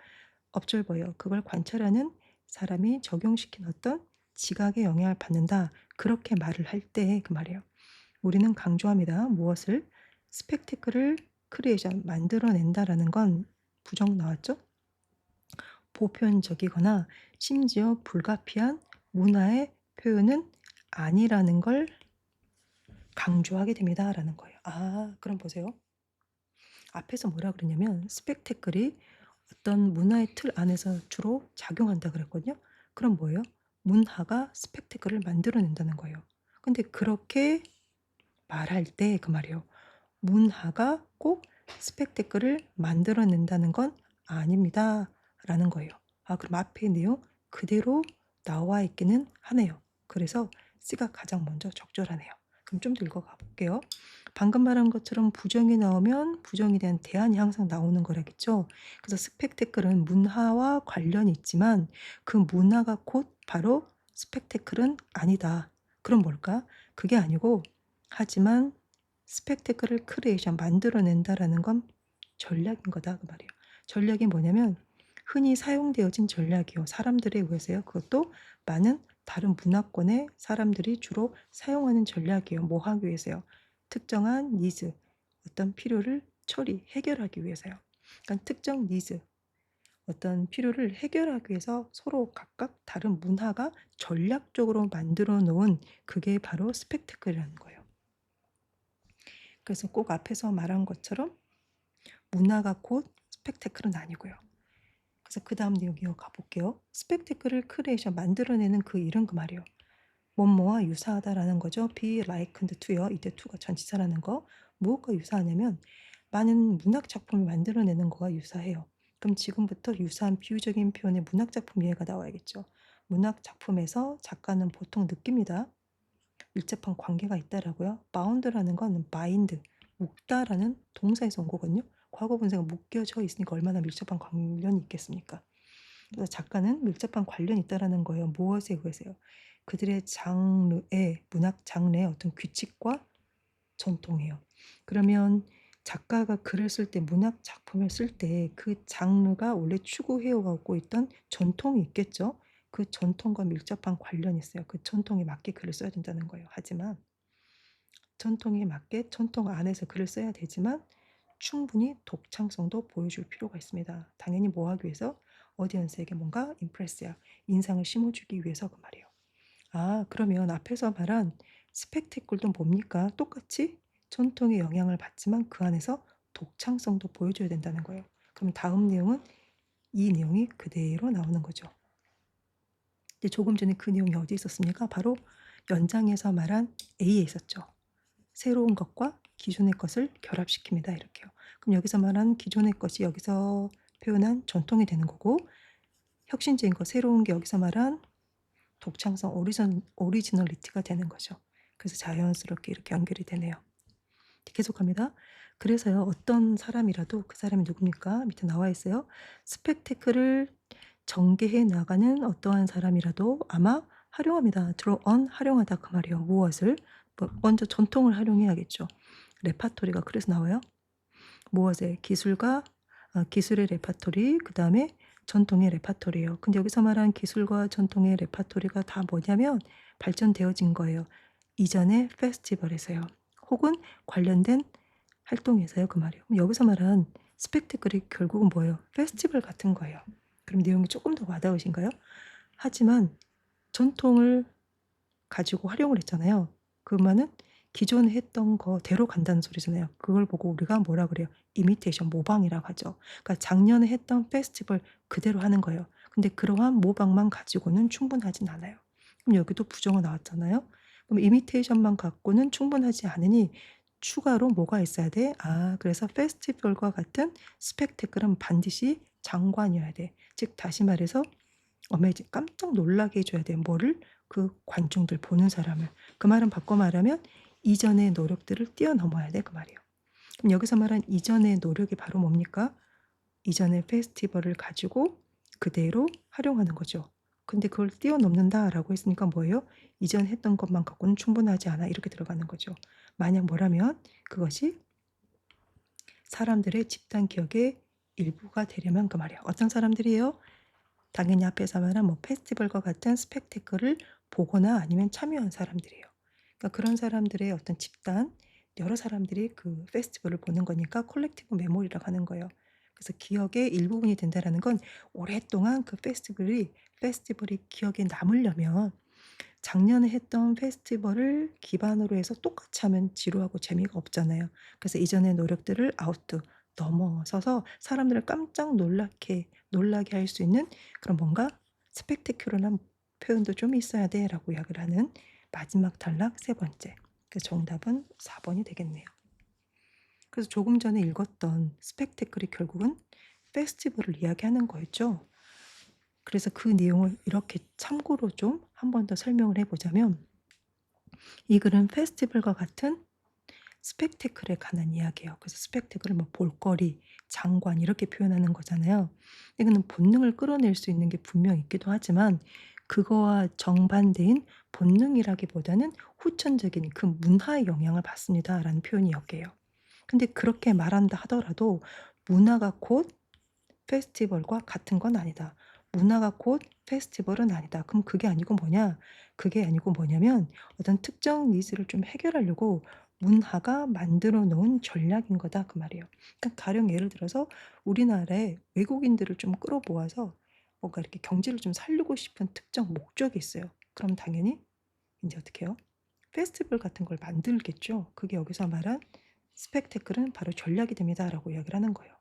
S1: observer예요. 그걸 관찰하는 사람이 적용시킨 어떤 지각의 영향을 받는다. 그렇게 말을 할 때 그 말이에요. 우리는 강조합니다. 무엇을? 스펙테클을 크리에이션 만들어낸다라는 건 부정 나왔죠? 보편적이거나 심지어 불가피한 문화의 표현은 아니라는 걸 강조하게 됩니다라는 거예요. 아, 그럼 보세요. 앞에서 뭐라 그랬냐면 스펙테클이 어떤 문화의 틀 안에서 주로 작용한다 그랬거든요. 그럼 뭐예요? 문화가 스펙테클을 만들어낸다는 거예요. 근데 그렇게 말할 때 그 말이에요. 문화가 꼭 스펙테클을 만들어낸다는 건 아닙니다. 라는 거예요. 아, 그럼 앞의 내용 그대로 나와 있기는 하네요. 그래서 C가 가장 먼저 적절하네요. 그럼 좀 더 읽어가 볼게요. 방금 말한 것처럼 부정이 나오면 부정에 대한 대안이 항상 나오는 거라겠죠. 그래서 스펙테클은 문화와 관련이 있지만 그 문화가 곧 바로 스펙테클은 아니다. 그럼 뭘까? 그게 아니고 하지만 스펙테클을 크리에이션 만들어낸다라는 건 전략인 거다 그 말이에요. 전략이 뭐냐면 흔히 사용되어진 전략이요. 사람들에 의해서요. 그것도 많은 다른 문화권의 사람들이 주로 사용하는 전략이에요. 뭐 하기 위해서요? 특정한 니즈, 어떤 필요를 해결하기 위해서요. 그러니까 특정 니즈, 어떤 필요를 해결하기 위해서 서로 각각 다른 문화가 전략적으로 만들어 놓은 그게 바로 스펙테클이라는 거예요. 그래서 꼭 앞에서 말한 것처럼 문화가 곧 스펙테클은 아니고요. 그래서 그 다음 내용 이어가 볼게요. 스펙테클을 크리에이션 만들어내는 그 일은 그 말이에요. 뭐뭐와 유사하다라는 거죠. be likened to요. 이때 to가 전치사라는 거. 무엇과 유사하냐면 많은 문학 작품을 만들어내는 거와 유사해요. 그럼 지금부터 유사한 비유적인 표현의 문학 작품 이해가 나와야겠죠. 문학 작품에서 작가는 보통 느낍니다. 밀접한 관계가 있다라고요. bound라는 건 bind, 묶다라는 동사에서 온 거거든요. 과거 분사가 묶여져 있으니까 얼마나 밀접한 관련이 있겠습니까? 그래서 작가는 밀접한 관련이 있다라는 거예요. 무엇에 의해서요? 그들의 장르의 문학 장르의 어떤 규칙과 전통이에요. 그러면 작가가 글을 쓸 때 문학 작품을 쓸 때 그 장르가 원래 추구해 오고 있던 전통이 있겠죠. 그 전통과 밀접한 관련이 있어요. 그 전통에 맞게 글을 써야 된다는 거예요. 하지만 전통에 맞게 전통 안에서 글을 써야 되지만 충분히 독창성도 보여줄 필요가 있습니다. 당연히 뭐 하기 위해서? 어디언스에게 뭔가 임프레스야, 인상을 심어주기 위해서 그 말이에요. 아, 그러면 앞에서 말한 스펙테클도 뭡니까? 똑같이 전통의 영향을 받지만 그 안에서 독창성도 보여줘야 된다는 거예요. 그럼 다음 내용은 이 내용이 그대로 나오는 거죠. 이제 조금 전에 그 내용이 어디 있었습니까? 바로 연장에서 말한 A에 있었죠. 새로운 것과 기존의 것을 결합시킵니다. 이렇게요. 그럼 여기서 말한 기존의 것이 여기서 표현한 전통이 되는 거고 혁신적인 것, 새로운 게 여기서 말한 독창성, 오리지널리티가 되는 거죠. 그래서 자연스럽게 이렇게 연결이 되네요. 계속합니다. 그래서요, 어떤 사람이라도 그 사람이 누굽니까? 밑에 나와 있어요. 스펙테클을 전개해 나가는 어떠한 사람이라도 아마 활용합니다. draw on 활용하다 그 말이에요. 무엇을? 먼저 전통을 활용해야겠죠. 레파토리가 그래서 나와요. 무엇에? 기술의 레파토리, 그 다음에 전통의 레파토리예요. 근데 여기서 말한 기술과 전통의 레파토리가 다 뭐냐면 발전되어진 거예요. 이전의 페스티벌에서요. 혹은 관련된 활동에서요. 그 말이에요. 여기서 말한 스펙테클이 결국은 뭐예요? 페스티벌 같은 거예요. 그럼 내용이 조금 더 와닿으신가요? 하지만 전통을 가지고 활용을 했잖아요. 그 말은 기존에 했던 거대로 간다는 소리잖아요. 그걸 보고 우리가 뭐라 그래요? 이미테이션, 모방이라고 하죠. 그러니까 작년에 했던 페스티벌 그대로 하는 거예요. 근데 그러한 모방만 가지고는 충분하진 않아요. 그럼 여기도 부정어 나왔잖아요. 그럼 이미테이션만 갖고는 충분하지 않으니 추가로 뭐가 있어야 돼? 아, 그래서 페스티벌과 같은 스펙테클은 반드시 장관이어야 돼. 즉 다시 말해서 어메이징 깜짝 놀라게 해 줘야 돼요. 뭐를? 그 관중들 보는 사람을. 그 말은 바꿔 말하면 이전의 노력들을 뛰어넘어야 돼 그 말이에요. 그럼 여기서 말한 이전의 노력이 바로 뭡니까? 이전의 페스티벌을 가지고 그대로 활용하는 거죠. 근데 그걸 뛰어넘는다라고 했으니까 뭐예요? 이전 했던 것만 갖고는 충분하지 않아 이렇게 들어가는 거죠. 만약 뭐라면 그것이 사람들의 집단 기억의 일부가 되려면 그 말이에요. 어떤 사람들이에요? 당연히 앞에서 말한 뭐 페스티벌과 같은 스펙테클을 보거나 아니면 참여한 사람들이에요. 그러니까 그런 사람들의 어떤 집단, 여러 사람들이 그 페스티벌을 보는 거니까 콜렉티브 메모리라고 하는 거예요. 그래서 기억의 일부분이 된다라는 건 오랫동안 그 페스티벌이 기억에 남으려면 작년에 했던 페스티벌을 기반으로 해서 똑같이 하면 지루하고 재미가 없잖아요. 그래서 이전의 노력들을 넘어서서 사람들을 깜짝 놀라게 할 수 있는 그런 뭔가 스펙테큐럴한 표현도 좀 있어야 돼라고 이야기를 하는 마지막 단락 세 번째. 그래서 정답은 4번이 되겠네요. 그래서 조금 전에 읽었던 스펙테클이 결국은 페스티벌을 이야기하는 거였죠. 그래서 그 내용을 이렇게 참고로 좀 한 번 더 설명을 해 보자면 이 글은 페스티벌과 같은 스펙테클에 관한 이야기예요. 그래서 스펙테클을 뭐 볼거리, 장관 이렇게 표현하는 거잖아요. 이거는 본능을 끌어낼 수 있는 게 분명 있기도 하지만 그거와 정반대인 본능이라기보다는 후천적인 그 문화의 영향을 받습니다라는 표현이 여기에요. 근데 그렇게 말한다 하더라도 문화가 곧 페스티벌과 같은 건 아니다. 문화가 곧 페스티벌은 아니다. 그럼 그게 아니고 뭐냐? 그게 아니고 뭐냐면 어떤 특정 니즈를 좀 해결하려고 문화가 만들어 놓은 전략인 거다 그 말이에요. 그러니까 가령 예를 들어서 우리나라에 외국인들을 좀 끌어모아서 뭔가 이렇게 경제를 좀 살리고 싶은 특정 목적이 있어요. 그럼 당연히 인제 어떻게 해요? 페스티벌 같은 걸 만들겠죠. 그게 여기서 말한 "스펙테클은 바로 전략이 됩니다."라고 이야기를 하는 거예요.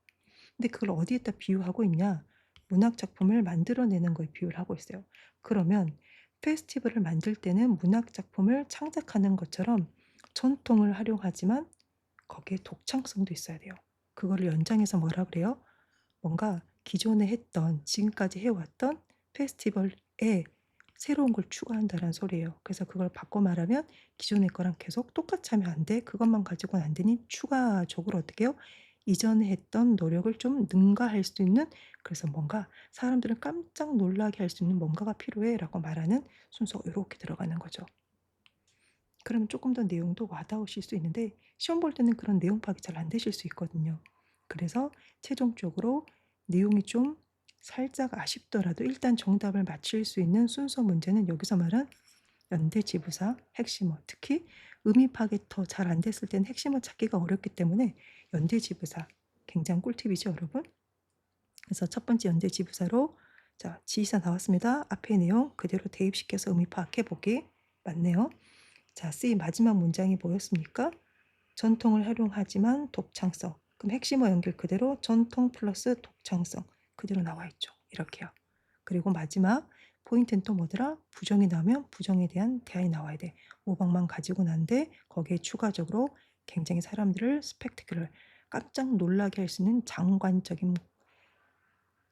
S1: 근데 그걸 어디에다 비유하고 있냐? 문학 작품을 만들어내는 거에 비유를 하고 있어요. 그러면 페스티벌을 만들 때는 문학 작품을 창작하는 것처럼 전통을 활용하지만 거기에 독창성도 있어야 돼요. 그거를 연장해서 뭐라 그래요? 뭔가 기존에 했던 지금까지 해 왔던 페스티벌에 새로운 걸 추가한다는 소리예요. 그래서 그걸 바꿔 말하면 기존의 거랑 계속 똑같이 하면 안 돼. 그것만 가지고는 안 되니 추가적으로 어떻게 해요? 이전에 했던 노력을 좀 능가할 수 있는 그래서 뭔가 사람들을 깜짝 놀라게 할 수 있는 뭔가가 필요해라고 말하는 순서가 요렇게 들어가는 거죠. 그러면 조금 더 내용도 와닿으실 수 있는데 시험 볼 때는 그런 내용 파악이 잘 안 되실 수 있거든요. 그래서 최종적으로 내용이 좀 살짝 아쉽더라도 일단 정답을 맞힐 수 있는 순서 문제는 여기서 말한 연대지부사, 핵심어, 특히 의미 파악이 더 잘 안 됐을 때는 핵심어 찾기가 어렵기 때문에 연대지부사 굉장히 꿀팁이죠, 여러분. 그래서 첫 번째 연대지부사로 자, 지시사 나왔습니다. 앞의 내용 그대로 대입시켜서 의미 파악해 보기. 맞네요. 자, C 마지막 문장이 뭐였습니까? 전통을 활용하지만 독창성. 그럼 핵심어 연결 그대로 전통 플러스 독창성 그대로 나와 있죠. 이렇게요. 그리고 마지막 포인트는 또 뭐더라? 부정이 나오면 부정에 대한 대안이 나와야 돼. 모방만 가지고 난데 거기에 추가적으로 굉장히 사람들을 스펙테클을 깜짝 놀라게 할 수 있는 장관적인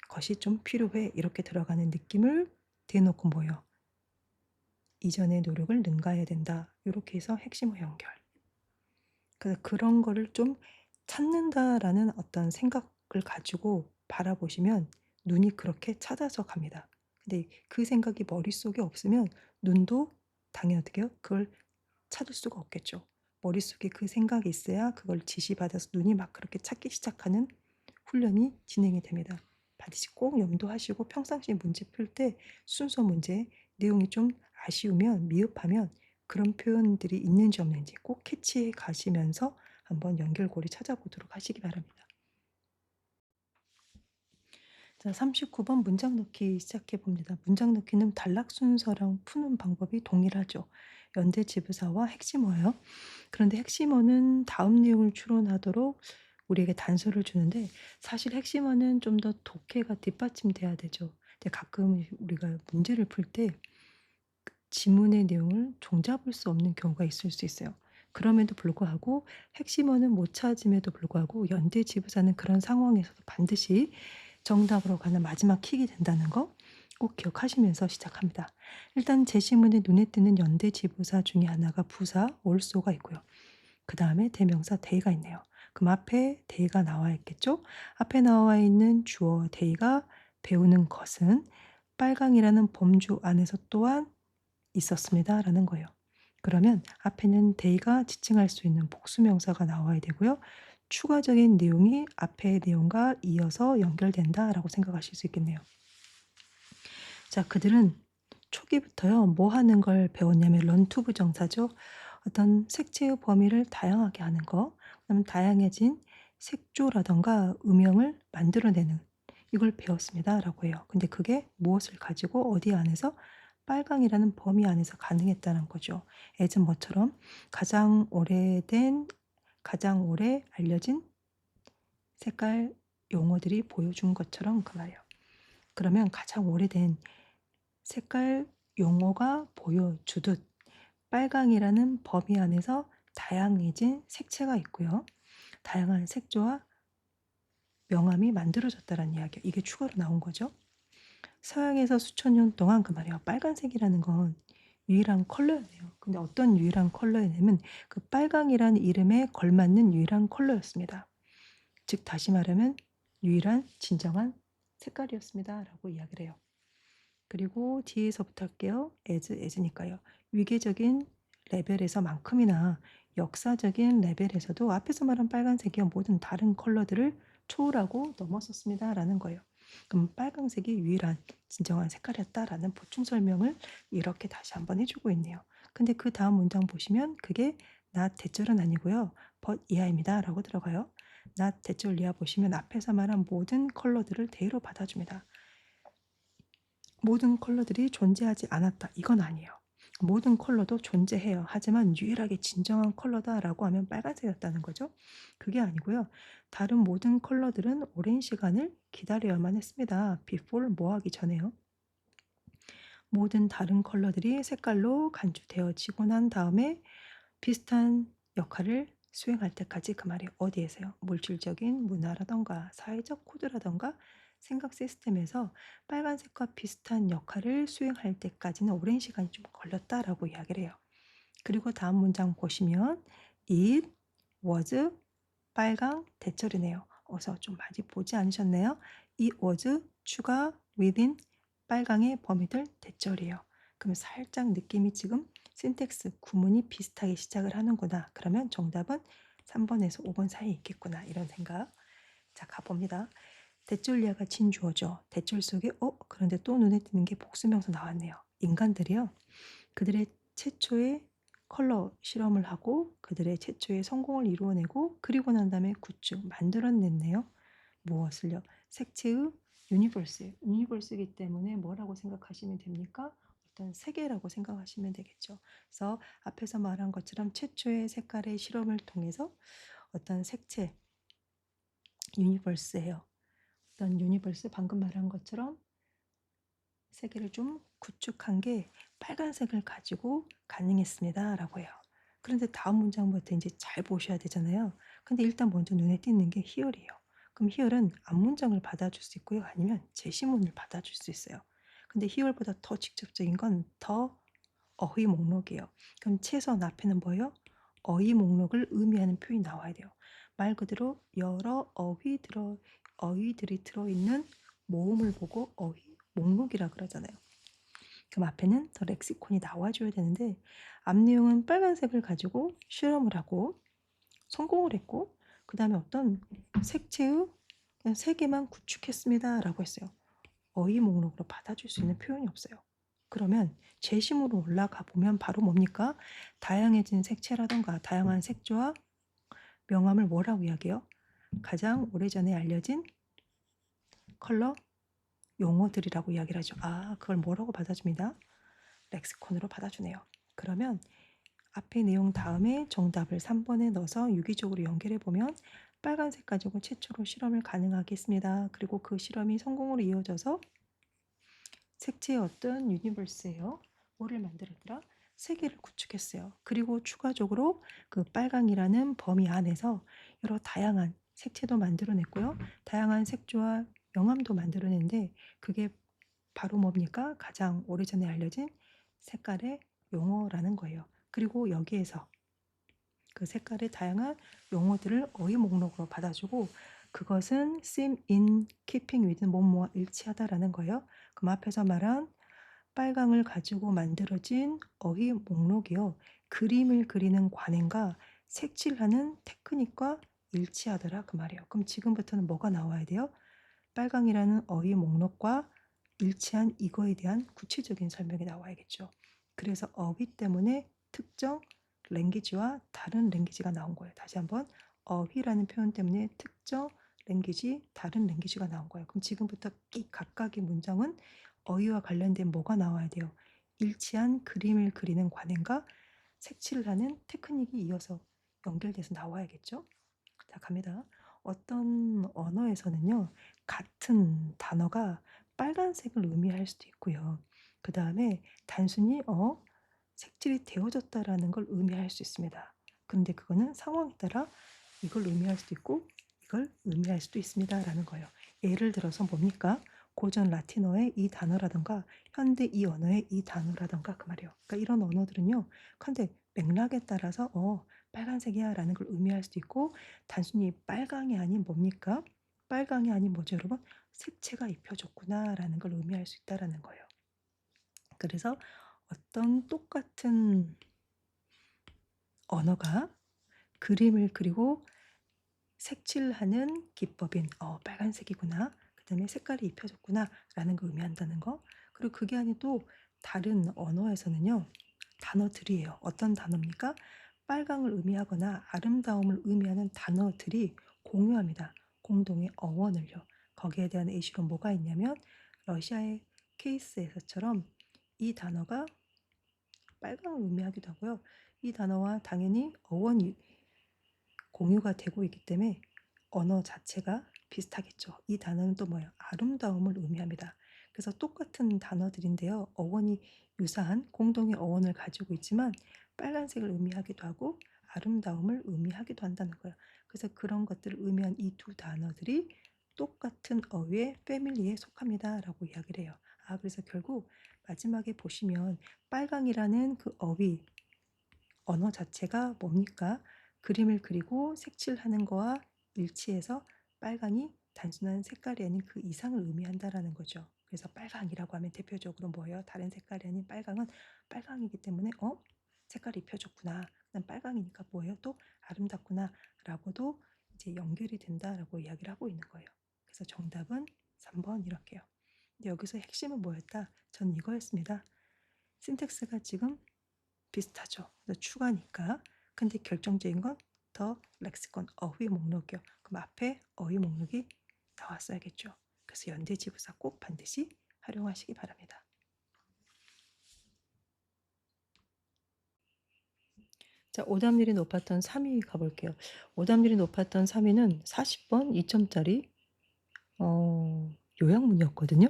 S1: 것이 좀 필요해. 이렇게 들어가는 느낌을 대놓고 뭐예요? 이전의 노력을 능가해야 된다. 이렇게 해서 핵심어 연결. 그래서 그런 거를 좀 찾는다라는 어떤 생각을 가지고 바라보시면 눈이 그렇게 찾아서 갑니다. 근데 그 생각이 머릿속에 없으면 눈도 당연히 어떻게 해요? 그걸 찾을 수가 없겠죠. 머릿속에 그 생각이 있어야 그걸 지시받아서 눈이 막 그렇게 찾기 시작하는 훈련이 진행이 됩니다. 반드시 꼭 염두하시고 평상시에 문제 풀 때 순서 문제 내용이 좀 아쉬우면 미흡하면 그런 표현들이 있는지 없는지 꼭 캐치해 가시면서 한번 연결고리 찾아보도록 하시기 바랍니다. 자, 39번 문장 넣기 시작해 봅니다. 문장 넣기는 단락 순서랑 푸는 방법이 동일하죠. 연대 지부사와 핵심어예요. 그런데 핵심어는 다음 내용을 추론하도록 우리에게 단서를 주는데 사실 핵심어는 좀 더 독해가 뒷받침돼야 되죠. 근데 가끔 우리가 문제를 풀 때 지문의 내용을 종잡을 수 없는 경우가 있을 수 있어요. 그럼에도 불구하고 핵심어는 못 찾음에도 불구하고 연대지부사는 그런 상황에서도 반드시 정답으로 가는 마지막 킥이 된다는 거 꼭 기억하시면서 시작합니다. 일단 제시문에 눈에 띄는 연대지부사 중에 하나가 부사 올소가 있고요. 그다음에 대명사 데이가 있네요. 그럼 앞에 데이가 나와 있겠죠? 앞에 나와 있는 주어 데이가 배우는 것은 빨강이라는 범주 안에서 또한 있었습니다라는 거예요. 그러면 앞에는 데이가 지칭할 수 있는 복수명사가 나와야 되고요. 추가적인 내용이 앞의 내용과 이어서 연결된다라고 생각하실 수 있겠네요. 자, 그들은 초기부터요. 뭐 하는 걸 배웠냐면 런투 부정사죠. 어떤 색채의 범위를 다양하게 하는 거, 그다음에 다양해진 색조라든가 음영을 만들어내는 이걸 배웠습니다라고 해요. 근데 그게 무엇을 가지고 어디 안에서 빨강이라는 범위 안에서 가능했다는 거죠. 예전 뭐처럼 가장 오래된 가장 오래 알려진 색깔 용어들이 보여준 것처럼 그 말이에요. 그러면 가장 오래된 색깔 용어가 보여주듯 빨강이라는 범위 안에서 다양해진 색채가 있고요. 다양한 색조와 명암이 만들어졌다는 이야기예요. 이게 추가로 나온 거죠. 서양에서 수천 년 동안 그 말이에요. 빨간색이라는 건 유일한 컬러였네요. 근데 어떤 유일한 컬러였냐면 그 빨강이라는 이름에 걸맞는 유일한 컬러였습니다. 즉 다시 말하면 유일한 진정한 색깔이었습니다라고 이야기를 해요. 그리고 뒤에서부터 할게요. as니까요. 위계적인 레벨에서만큼이나 역사적인 레벨에서도 앞에서 말한 빨간색이 모든 다른 컬러들을 초월하고 넘어섰습니다라는 거예요. 그럼 빨강색이 유일한 진정한 색깔이었다라는 보충 설명을 이렇게 다시 한번 해주고 있네요. 근데 그 다음 문장 보시면 그게 not 대절은 아니고요. but iah입니다라고 들어가요. not 대절 이하 보시면 앞에서 말한 모든 컬러들을 대로 받아줍니다. 모든 컬러들이 존재하지 않았다. 이건 아니에요. 모든 컬러도 존재해요. 하지만 유일하게 진정한 컬러다라고 하면 빨간색이었다는 거죠. 그게 아니고요. 다른 모든 컬러들은 오랜 시간을 기다려야만 했습니다. before 뭐 하기 전에요. 모든 다른 컬러들이 색깔로 간주되어지고 난 다음에 비슷한 역할을 수행할 때까지 그 말이 어디에서요? 물질적인 문화라던가 사회적 코드라던가 생각 시스템에서 빨간색과 비슷한 역할을 수행할 때까지는 오랜 시간이 좀 걸렸다라고 이야기를 해요. 그리고 다음 문장 보시면 it was 빨강 대절이네요. 어서 좀 많이 보지 않으셨나요? it was 추가 within 빨강의 범위들 대절이에요. 그럼 살짝 느낌이 지금 신텍스 구문이 비슷하게 시작을 하는구나. 그러면 정답은 3번에서 5번 사이에 있겠구나. 이런 생각. 자, 가봅니다. 대절리아가 진주어죠. 대절 속에 그런데 또 눈에 띄는 게 복수명사 나왔네요. 인간들이요. 그들의 최초의 컬러 실험을 하고 그들의 최초의 성공을 이루어내고 그리고 난 다음에 굿즈 만들어냈네요. 무엇을요? 색채의 유니버스이기 때문에 뭐라고 생각하시면 됩니까? 어떤 세계라고 생각하시면 되겠죠. 그래서 앞에서 말한 것처럼 최초의 색깔의 실험을 통해서 어떤 색채 유니버스예요. 어떤 유니버스 방금 말한 것처럼 세계를 좀 구축한 게 빨간색을 가지고 가능했습니다라고 해요. 그런데 다음 문장부터 이제 잘 보셔야 되잖아요. 근데 일단 먼저 눈에 띄는 게 히얼이에요. 그럼 히얼은 앞문장을 받아줄 수 있고요. 아니면 제시문을 받아줄 수 있어요. 근데 히얼보다 더 직접적인 건 더 어휘 목록이에요. 그럼 최소한 앞에는 뭐예요? 어휘 목록을 의미하는 표현이 나와야 돼요. 말 그대로 여러 어휘들이 들어있는 모음을 보고 어휘 목록이라 그러잖아요. 그럼 앞에는 더 렉시콘이 나와줘야 되는데 앞 내용은 빨간색을 가지고 실험을 하고 성공을 했고 그 다음에 어떤 색채의 그냥 세 개만 구축했습니다 라고 했어요. 어휘 목록으로 받아줄 수 있는 표현이 없어요. 그러면 제심으로 올라가 보면 바로 뭡니까? 다양해진 색채라던가 다양한 색조와 명암을 뭐라고 이야기해요? 가장 오래전에 알려진 컬러 용어들이라고 이야기를 하죠. 그걸 뭐라고 받아줍니다. 렉시콘으로 받아주네요. 그러면 앞의 내용 다음에 정답을 3번에 넣어서 유기적으로 연결해 보면 빨간색 가지고 최초로 실험을 가능하게 했습니다. 그리고 그 실험이 성공으로 이어져서 색채의 어떤 유니버스예요. 뭐를 만들었더라? 세계를 구축했어요. 그리고 추가적으로 그 빨강이라는 범위 안에서 여러 다양한 색채도 만들어냈고요. 다양한 색조와 명암도 만들어냈는데 그게 바로 뭡니까? 가장 오래전에 알려진 색깔의 용어라는 거예요. 그리고 여기에서 그 색깔의 다양한 용어들을 어휘 목록으로 받아주고 그것은 seem in keeping with 뭐뭐와 일치하다라는 거예요. 그럼 앞에서 말한 빨강을 가지고 만들어진 어휘 목록이요. 그림을 그리는 관행과 색칠하는 테크닉과 일치하더라 그 말이에요. 그럼 지금부터는 뭐가 나와야 돼요? 빨강이라는 어휘 목록과 일치한 이거에 대한 구체적인 설명이 나와야겠죠. 그래서 어휘 때문에 특정 랭귀지와 다른 랭귀지가 나온 거예요. 다시 한번 어휘라는 표현 때문에 특정 랭귀지, 다른 랭귀지가 나온 거예요. 그럼 지금부터 이 각각의 문장은 어휘와 관련된 뭐가 나와야 돼요? 일치한 그림을 그리는 관행과 색칠을 하는 테크닉이 이어서 연결돼서 나와야겠죠? 자, 갑니다. 어떤 언어에서는요, 같은 단어가 빨간색을 의미할 수도 있고요. 그 다음에 단순히 색칠이 되어졌다라는 걸 의미할 수 있습니다. 그런데 그거는 상황에 따라 이걸 의미할 수도 있고 이걸 의미할 수도 있습니다라는 거예요. 예를 들어서 뭡니까? 고전 라틴어의 이 단어라든가 현대 이 언어의 이 단어라든가 그 말이에요. 그러니까 이런 언어들은요. 근데 맥락에 따라서 빨간색이야 라는 걸 의미할 수도 있고 단순히 빨강이 아닌 뭡니까? 빨강이 아닌 뭐죠, 여러분? 색채가 입혀졌구나 라는 걸 의미할 수 있다라는 거예요. 그래서 어떤 똑같은 언어가 그림을 그리고 색칠하는 기법인 빨간색이구나. 그다음에 색깔이 입혀졌구나 라는 걸 의미한다는 거. 그리고 그게 아니고 다른 언어에서는요. 단어들이에요. 어떤 단어입니까? 빨강을 의미하거나 아름다움을 의미하는 단어들이 공유합니다. 공동의 어원을요. 거기에 대한 예시로 뭐가 있냐면 러시아의 케이스에서처럼 이 단어가 빨강을 의미하기도 하고요. 이 단어와 당연히 어원이 공유가 되고 있기 때문에 언어 자체가 비슷하겠죠. 이 단어는 또 뭐예요? 아름다움을 의미합니다. 그래서 똑같은 단어들인데요. 어원이 유사한 공동의 어원을 가지고 있지만 빨간색을 의미하기도 하고 아름다움을 의미하기도 한다는 거예요. 그래서 그런 것들을 의미한 이 두 단어들이 똑같은 어휘의 패밀리에 속합니다라고 이야기를 해요. 그래서 결국 마지막에 보시면 빨강이라는 그 어휘, 언어 자체가 뭡니까? 그림을 그리고 색칠하는 거와 일치해서 빨강이 단순한 색깔이 아닌 그 이상을 의미한다라는 거죠. 그래서 빨강이라고 하면 대표적으로 뭐예요? 다른 색깔이 아닌 빨강은 빨강이기 때문에 색깔이 입혀졌구나. 난 빨강이니까 뭐예요? 또 아름답구나라고도 이제 연결이 된다라고 이야기를 하고 있는 거예요. 그래서 정답은 3번 이렇게요. 근데 여기서 핵심은 뭐였다? 전 이거였습니다. 신텍스가 지금 비슷하죠. 그래서 추가니까. 근데 결정적인 건 더 렉시콘 어휘 목록이요. 그럼 앞에 어휘 목록이 나왔어야겠죠. 그래서 연대지부사 꼭 반드시 활용하시기 바랍니다. 자, 오답률이 높았던 3위 가볼게요. 오답률이 높았던 3위는 40번 2점짜리 요약문이었거든요.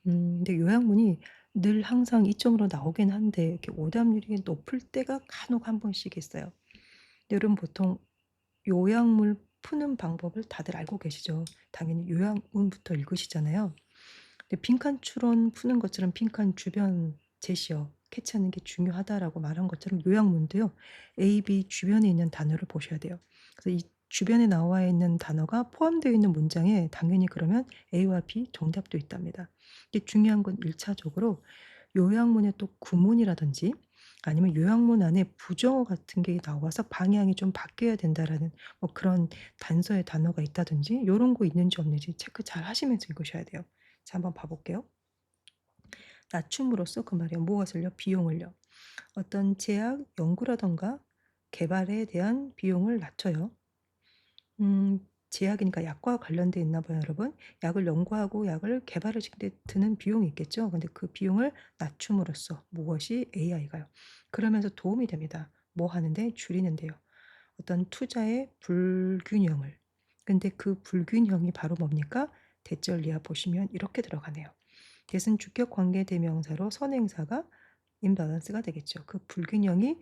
S1: 근데 요약문이 늘 항상 2점으로 나오긴 한데 이렇게 오답률이 높을 때가 간혹 한 번씩 있어요. 근데 여러분 보통 요약물 푸는 방법을 다들 알고 계시죠? 당연히 요약문부터 읽으시잖아요. 근데 빈칸 추론 푸는 것처럼 빈칸 주변 제시어 캐치하는 게 중요하다라고 말한 것처럼 요약문도요. A, B 주변에 있는 단어를 보셔야 돼요. 그래서 이 주변에 나와 있는 단어가 포함되어 있는 문장에 당연히 그러면 A와 B 정답도 있답니다. 근데 중요한 건 1차적으로 요약문에 또 구문이라든지 아니면 요약문 안에 부정어 같은 게 나와서 방향이 좀 바뀌어야 된다라는 뭐 그런 단서의 단어가 있다든지 요런 거 있는지 없는지 체크 잘 하시면서 읽으셔야 돼요. 자, 한번 봐 볼게요. 낮춤으로써 그 말이에요. 무엇을요? 비용을요. 어떤 제약 연구라든가 개발에 대한 비용을 낮춰요. 제약이니까 약과 관련돼 있나 봐요, 여러분. 약을 연구하고 약을 개발을 시킬 때 드는 비용이 있겠죠. 근데 그 비용을 낮춤으로써 무엇이 AI가요. 그러면서 도움이 됩니다. 뭐 하는데? 줄이는데요. 어떤 투자의 불균형을. 근데 그 불균형이 바로 뭡니까? 대절리아 보시면 이렇게 들어가네요. 대신 주격 관계 대명사로 선행사가 임밸런스가 되겠죠. 그 불균형이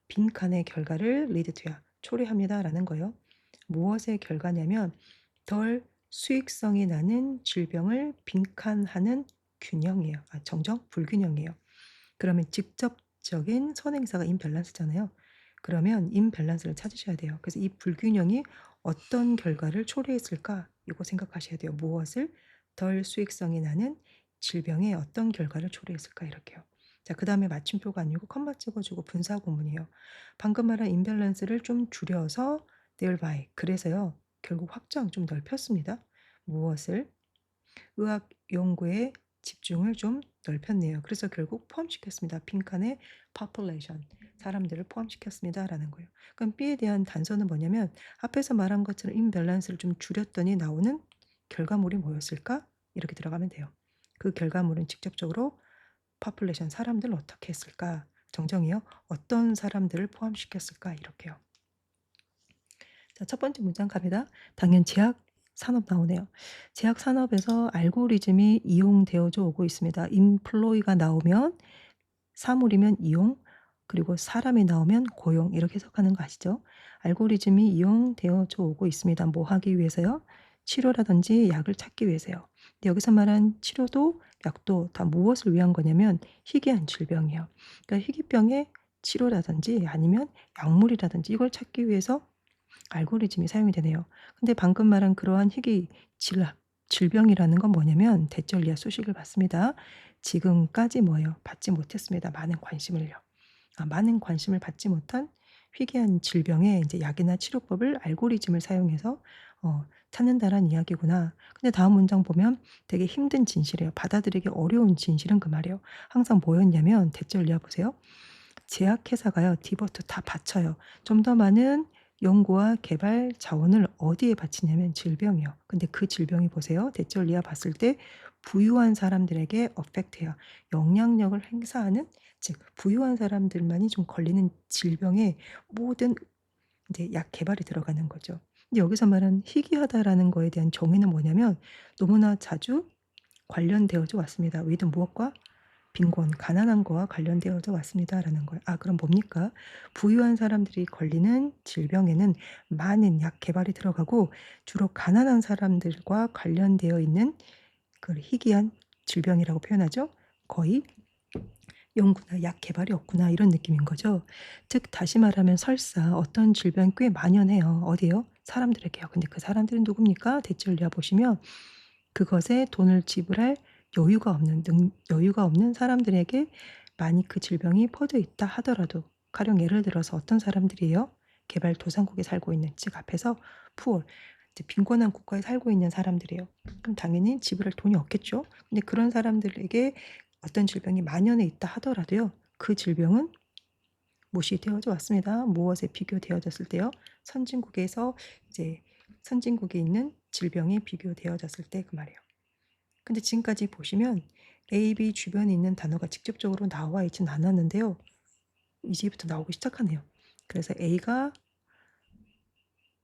S1: 빈칸의 결과를 리드 투야 초래합니다라는 거예요. 무엇의 결과냐면 덜 수익성이 나는 질병을 빈칸하는 균형이에요. 정정 불균형이에요. 그러면 직접적인 선행사가 임밸런스잖아요. 그러면 임밸런스를 찾으셔야 돼요. 그래서 이 불균형이 어떤 결과를 초래했을까? 이거 생각하셔야 돼요. 무엇을 덜 수익성이 나는 질병의 어떤 결과를 초래했을까? 이렇게요. 자, 그다음에 마침표가 아니고 컴마 찍어주고 분사 구문이에요. 방금 말한 임밸런스를 좀 줄여서 thereby 그래서요. 결국 확장 좀 넓혔습니다. 무엇을? 의학 연구에 집중을 좀 넓혔네요. 그래서 결국 포함시켰습니다. 빈칸에 population, 사람들을 포함시켰습니다라는 거예요. 그럼 B에 대한 단서는 뭐냐면 앞에서 말한 것처럼 임밸런스를 좀 줄였더니 나오는 결과물이 뭐였을까? 이렇게 들어가면 돼요. 그 결과물은 직접적으로 population, 사람들을 어떻게 했을까? 정정이요. 어떤 사람들을 포함시켰을까? 이렇게요. 자, 첫 번째 문장 갑니다. 당연 제약 산업 나오네요. 제약 산업에서 알고리즘이 이용되어져 오고 있습니다. employ가 나오면 사물이면 이용, 그리고 사람이 나오면 고용 이렇게 해석하는 거 아시죠? 알고리즘이 이용되어져 오고 있습니다. 뭐 하기 위해서요? 치료라든지 약을 찾기 위해서요. 근데 여기서 말한 치료도 약도 다 무엇을 위한 거냐면 희귀한 질병이에요. 그러니까 희귀병의 치료라든지 아니면 약물이라든지 이걸 찾기 위해서 알고리즘이 사용이 되네요. 근데 방금 말한 그러한 희귀 질 질병이라는 건 뭐냐면 대절리아 소식을 받습니다. 지금까지 뭐예요? 받지 못했습니다. 많은 관심을요. 많은 관심을 받지 못한 희귀한 질병의 이제 약이나 치료법을 알고리즘을 사용해서 찾는다라는 이야기구나. 근데 다음 문장 보면 되게 힘든 진실이에요. 받아들이기 어려운 진실은 그 말이에요. 항상 뭐였냐면 대절리아 보세요. 제약회사가요. 디버트 다 바쳐요. 좀 더 많은 연구와 개발 자원을 어디에 바치냐면 질병이요. 근데 그 질병이 보세요. 대절리아 봤을 때 부유한 사람들에게 어펙트해요. 영향력을 행사하는 즉 부유한 사람들만이 좀 걸리는 질병의 모든 이제 약 개발이 들어가는 거죠. 근데 여기서 말한 희귀하다라는 거에 대한 정의는 뭐냐면 너무나 자주 관련되어져 왔습니다. 왜든 무엇과? 빈곤, 가난한 거와 관련되어져 왔습니다라는 거예요. 그럼 뭡니까? 부유한 사람들이 걸리는 질병에는 많은 약 개발이 들어가고 주로 가난한 사람들과 관련되어 있는 그 희귀한 질병이라고 표현하죠. 거의 연구나 약 개발이 없구나 이런 느낌인 거죠. 즉 다시 말하면 설사 어떤 질병이 꽤 만연해요. 어디요? 사람들에게요. 근데 그 사람들은 누굽니까? 대절리아 보시면 그것에 돈을 지불할 여유가 없는 사람들에게 많이 그 질병이 퍼져 있다 하더라도 가령 예를 들어서 어떤 사람들이에요? 개발도상국에 살고 있는 즉 앞에서 푸어 이제 빈곤한 국가에 살고 있는 사람들이에요. 그럼 당연히 지불할 돈이 없겠죠. 근데 그런 사람들에게 어떤 질병이 만연해 있다 하더라도요. 그 질병은 무시되어져 왔습니다. 무엇에 비교되어졌을 때요? 선진국에서 이제 선진국에 있는 질병이 비교되어졌을 때 그 말이에요. 근데 지금까지 보시면 A, B 주변에 있는 단어가 직접적으로 나와 있진 않았는데요. 이제부터 나오기 시작하네요. 그래서 A가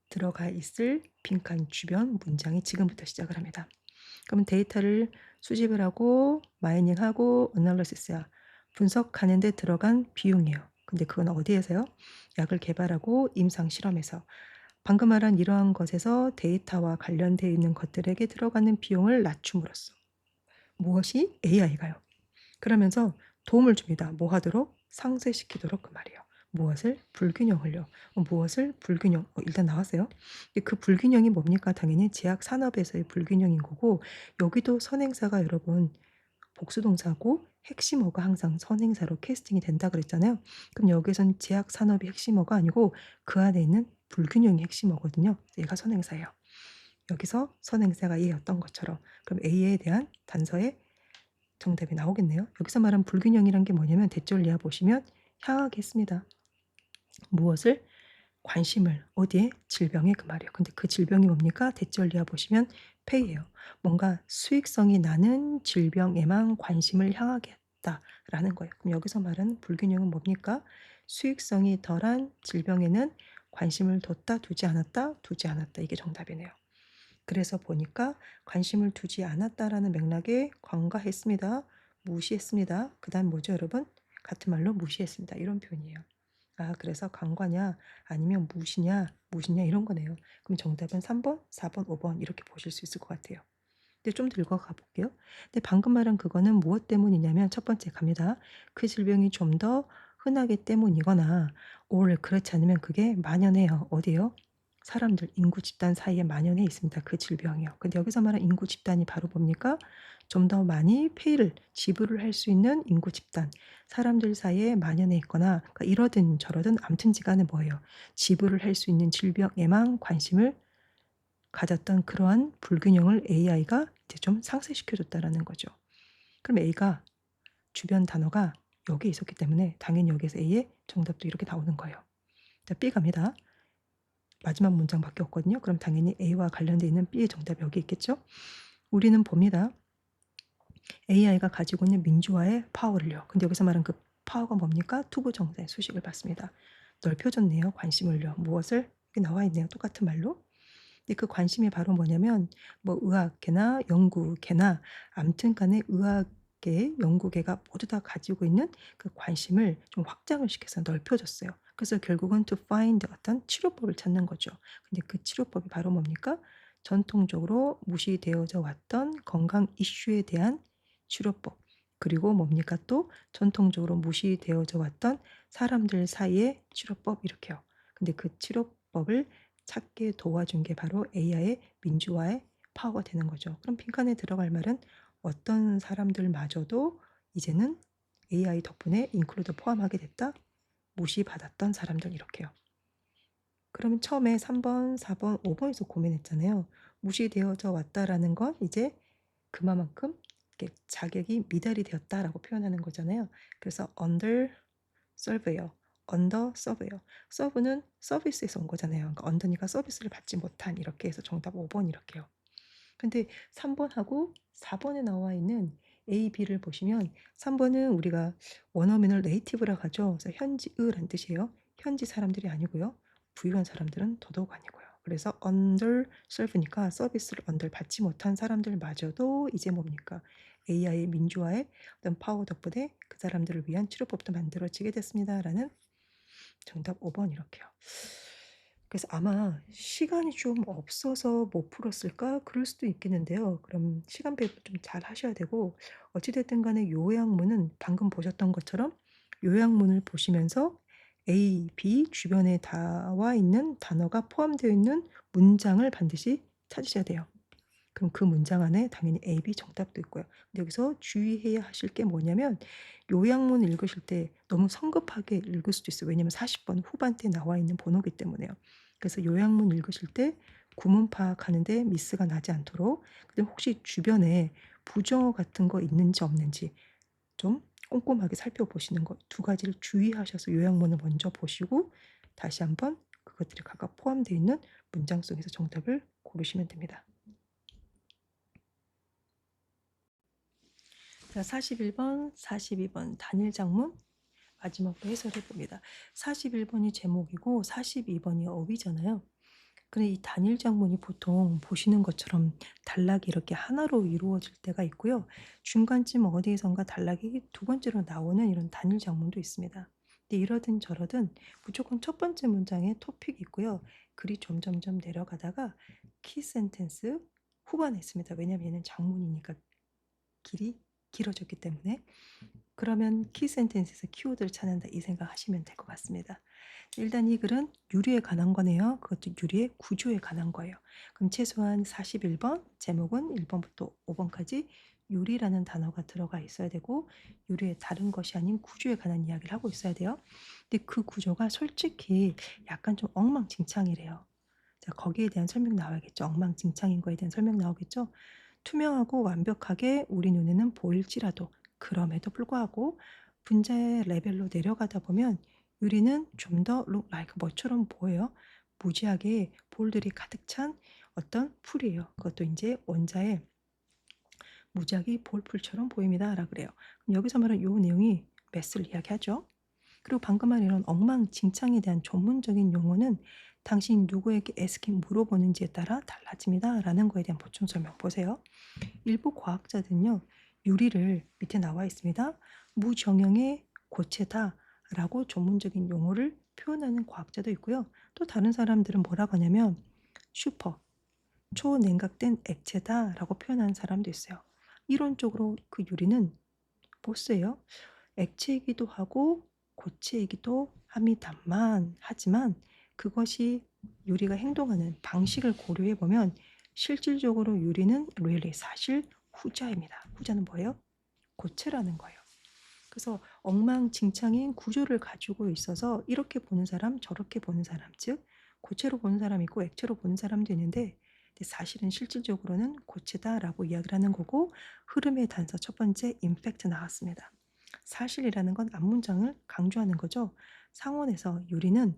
S1: 들어가 있을 빈칸 주변 문장이 지금부터 시작을 합니다. 그러면 데이터를 수집을 하고 마이닝하고 어널리시스야. 분석하는 데 들어간 비용이에요. 근데 그건 어디에서요? 약을 개발하고 임상 실험에서. 방금 말한 이러한 것에서 데이터와 관련되어 있는 것들에게 들어가는 비용을 낮춤으로써 무엇이 AI가요. 그러면서 도움을 줍니다. 뭐 하도록? 상쇄시키도록 그 말이에요. 무엇을? 불균형을요. 무엇을? 불균형. 일단 나왔어요. 근데 그 불균형이 뭡니까? 당연히 제약 산업에서의 불균형인 거고 여기도 선행사가 여러분 복수동사고 핵심어가 항상 선행사로 캐스팅이 된다 그랬잖아요. 그럼 여기선 제약 산업이 핵심어가 아니고 그 안에 있는 불균형이 핵심어거든요. 얘가 선행사예요. 여기서 선행사가 A였던 것처럼 그럼 A에 대한 단서의 정답이 나오겠네요. 여기서 말한 불균형이란 게 뭐냐면 대절리아 보시면 향하게 했습니다. 무엇을? 관심을. 어디에? 질병에 그 말이에요. 근데 그 질병이 뭡니까? 대절리아 보시면 폐예요. 뭔가 수익성이 나는 질병에만 관심을 향하게 했다라는 거예요. 그럼 여기서 말하는 불균형은 뭡니까? 수익성이 덜한 질병에는 관심을 뒀다, 두지 않았다, 두지 않았다. 이게 정답이네요. 그래서 보니까 관심을 두지 않았다라는 맥락에 관과했습니다. 무시했습니다. 그다음 뭐죠, 여러분? 같은 말로 무시했습니다. 이런 표현이에요. 그래서 관과냐 아니면 무시냐 이런 거네요. 그럼 정답은 3번, 4번, 5번 이렇게 보실 수 있을 것 같아요. 근데 좀 더 읽어가 볼게요. 근데 방금 말한 그거는 무엇 때문이냐면 첫 번째 갑니다. 그 질병이 좀 더 흔하기 때문이거나 or 그렇지 않으면 그게 만연해요. 어디요? 사람들 인구 집단 사이에 만연해 있습니다. 그 질병이요. 근데 여기서 말한 인구 집단이 바로 뭡니까? 좀 더 많이 페이를 지불을 할 수 있는 인구 집단, 사람들 사이에 만연해 있거나 그러니까 이러든 저러든 암튼지간에 뭐예요? 지불을 할 수 있는 질병에만 관심을 가졌던 그러한 불균형을 AI가 이제 좀 상쇄시켜 줬다라는 거죠. 그럼 A가 주변 단어가 여기에 있었기 때문에 당연히 여기에서 A의 정답도 이렇게 나오는 거예요. 자, B 갑니다. 마지막 문장밖에 없거든요. 그럼 당연히 A와 관련되어 있는 B의 정답이 여기 있겠죠. 우리는 봅니다. AI가 가지고 있는 민주화의 파워를요. 근데 여기서 말한 그 파워가 뭡니까? 투부 정사의 수식을 받습니다. 넓혀줬네요. 관심을요. 무엇을? 여기 나와 있네요. 똑같은 말로. 근데 그 관심이 바로 뭐냐면 뭐 의학계나 연구계나 암튼 간에 의학계, 연구계가 모두 다 가지고 있는 그 관심을 좀 확장을 시켜서 넓혀줬어요. 그래서 결국은 to find 어떤 치료법을 찾는 거죠. 근데 그 치료법이 바로 뭡니까? 전통적으로 무시되어져 왔던 건강 이슈에 대한 치료법. 그리고 뭡니까 또 전통적으로 무시되어져 왔던 사람들 사이의 치료법 이렇게요. 근데 그 치료법을 찾게 도와준 게 바로 AI의 민주화의 파워가 되는 거죠. 그럼 빈칸에 들어갈 말은 어떤 사람들마저도 이제는 AI 덕분에 인클루드 포함하게 됐다. 무시받았던 사람들 이렇게요. 그러면 처음에 3번, 4번, 5번에서 고민했잖아요. 무시되어져 왔다라는 건 이제 그만큼 이렇게 자격이 미달이 되었다라고 표현하는 거잖아요. 그래서 under serve요. under serve요. serve는 서비스에서 온 거잖아요. 그러니까 under니까 서비스를 받지 못한 이렇게 해서 정답 5번 이렇게요. 근데 3번하고 4번에 나와 있는 A, B를 보시면 3번은 우리가 원어민을 네이티브라고 하죠. 그래서 현지의란 뜻이에요. 현지 사람들이 아니고요. 부유한 사람들은 더더욱 아니고요. 그래서 underserve니까 서비스를 under 받지 못한 사람들마저도 이제 뭡니까? AI의 민주화의 어떤 파워 덕분에 그 사람들을 위한 치료법도 만들어지게 됐습니다라는 정답 5번 이렇게요. 그래서 아마 시간이 좀 없어서 못 풀었을까? 그럴 수도 있겠는데요. 그럼 시간 배분 좀 잘 하셔야 되고 어찌 됐든 간에 요약문은 방금 보셨던 것처럼 요약문을 보시면서 A, B 주변에 나와 있는 단어가 포함되어 있는 문장을 반드시 찾으셔야 돼요. 그럼 그 문장 안에 당연히 A, B 정답도 있고요. 근데 여기서 주의해야 하실 게 뭐냐면 요약문 읽으실 때 너무 성급하게 읽을 수도 있어요. 왜냐면 40번 후반대에 나와 있는 번호기 때문에요. 그래서 요약문 읽으실 때 구문 파악하는 데 미스가 나지 않도록 그다음에 혹시 주변에 부정어 같은 거 있는지 없는지 좀 꼼꼼하게 살펴보시는 것 두 가지를 주의하셔서 요약문을 먼저 보시고 다시 한번 그것들이 각각 포함되어 있는 문장 속에서 정답을 고르시면 됩니다. 자, 41번, 42번 단일 장문 마지막으로 해설해 봅니다. 41번이 제목이고 42번이 어휘잖아요. 근데 이 단일 장문이 보통 보시는 것처럼 단락이 이렇게 하나로 이루어질 때가 있고요. 중간쯤 어디에선가 단락이 두 번째로 나오는 이런 단일 장문도 있습니다. 근데 이러든 저러든 무조건 첫 번째 문장에 토픽이 있고요. 글이 점점점 내려가다가 키 센텐스 후반에 있습니다. 왜냐하면 얘는 장문이니까 길이 길어졌기 때문에. 그러면 키 센텐스에서 키워드를 찾는다 이 생각하시면 될 것 같습니다. 일단 이 글은 유리에 관한 거네요. 그것도 유리의 구조에 관한 거예요. 그럼 최소한 41번 제목은 1번부터 5번까지 유리라는 단어가 들어가 있어야 되고 유리의 다른 것이 아닌 구조에 관한 이야기를 하고 있어야 돼요. 근데 그 구조가 솔직히 약간 좀 엉망진창이래요. 자, 거기에 대한 설명 나와야겠죠. 엉망진창인 거에 대한 설명 나오겠죠. 투명하고 완벽하게 우리 눈에는 보일지라도 그럼에도 불구하고 분자의 레벨로 내려가다 보면 유리는 좀 더 look like 뭐처럼 보여요. 무지하게 볼들이 가득 찬 어떤 풀이에요. 그것도 이제 원자의 무지하게 볼풀처럼 보입니다라 그래요. 그럼 여기서 말하는 요 내용이 매스를 이야기하죠. 그리고 방금 한 이런 엉망진창에 대한 전문적인 용어는 당신 누구에게 애스킹 물어보는지에 따라 달라집니다라는 거에 대한 보충 설명 보세요. 일부 과학자들은요. 유리를 밑에 나와 있습니다. 무정형의 고체다라고 전문적인 용어를 표현하는 과학자도 있고요. 또 다른 사람들은 뭐라고 하냐면 슈퍼, 초냉각된 액체다라고 표현하는 사람도 있어요. 이론적으로 그 유리는 보스예요. 액체이기도 하고 고체이기도 합니다만 하지만 그것이 유리가 행동하는 방식을 고려해 보면 실질적으로 유리는 really 사실 후자입니다. 후자는 뭐예요? 고체라는 거예요. 그래서 엉망진창인 구조를 가지고 있어서 이렇게 보는 사람, 저렇게 보는 사람, 즉 고체로 보는 사람이 있고 액체로 보는 사람도 있는데 사실은 실질적으로는 고체다라고 이야기를 하는 거고 흐름의 단서 첫 번째 임팩트 나왔습니다. 사실이라는 건 앞문장을 강조하는 거죠. 상온에서 유리는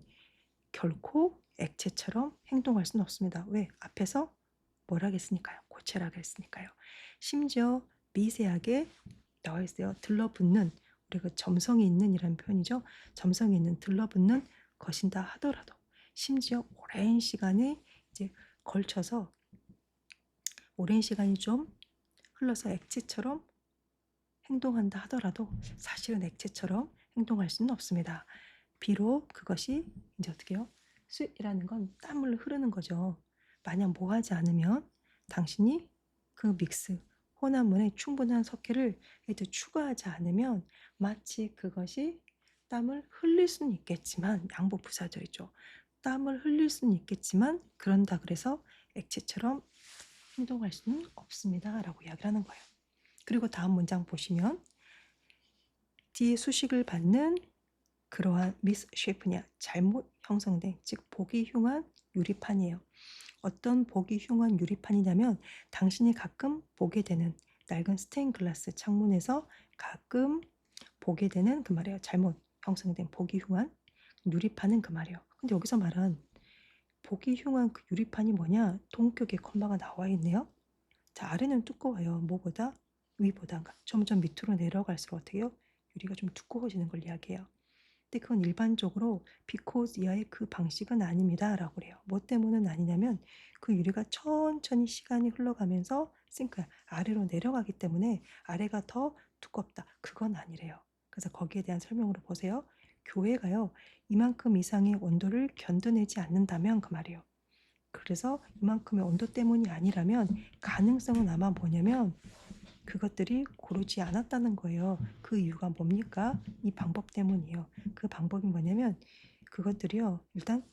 S1: 결코 액체처럼 행동할 수는 없습니다. 왜? 앞에서 뭘 하겠으니까요. 고체라고 했으니까요. 심지어 미세하게 나와 있어요. 들러붙는 우리가 점성이 있는 이라는 표현이죠. 점성이 있는 들러붙는 것인다 하더라도 심지어 오랜 시간에 이제 걸쳐서 오랜 시간이 좀 흘러서 액체처럼 행동한다 하더라도 사실은 액체처럼 행동할 수는 없습니다. 비록 그것이 이제 어떻게 해요? 스윗이라는 건 땀을 흐르는 거죠. 만약 뭐 하지 않으면 당신이 그 믹스 혼합물에 충분한 석회를 추가하지 않으면 마치 그것이 땀을 흘릴 수는 있겠지만 양보부사절이죠. 땀을 흘릴 수는 있겠지만 그런다 그래서 액체처럼 행동할 수는 없습니다. 라고 이야기를 하는 거예요. 그리고 다음 문장 보시면 뒤에 수식을 받는 그러한 미스쉐이프냐 잘못 형성된 즉 보기 흉한 유리판이에요. 어떤 보기 흉한 유리판이냐면 당신이 가끔 보게 되는 낡은 스테인 글라스 창문에서 가끔 보게 되는 그 말이에요. 잘못 형성된 보기 흉한 유리판은 그 말이에요. 근데 여기서 말한 보기 흉한 그 유리판이 뭐냐? 동격의 콤마가 나와 있네요. 자, 아래는 두꺼워요. 뭐보다? 위보다. 점점 밑으로 내려갈수록 어떻게 해요? 유리가 좀 두꺼워지는 걸 이야기해요. 근데 그건 일반적으로 because 이하의 그 방식은 아닙니다. 라고 그래요. 뭐 때문은 아니냐면 그 유리가 천천히 시간이 흘러가면서 싱크 아래로 내려가기 때문에 아래가 더 두껍다. 그건 아니래요. 그래서 거기에 대한 설명으로 보세요. 교회가요. 이만큼 이상의 온도를 견뎌내지 않는다면 그 말이에요. 그래서 이만큼의 온도 때문이 아니라면 가능성은 아마 뭐냐면 그것들이 고르지 않았다는 거예요. 그 이유가 뭡니까? 이 방법 때문이에요. 그 방법이 뭐냐면 그것들이요. 일단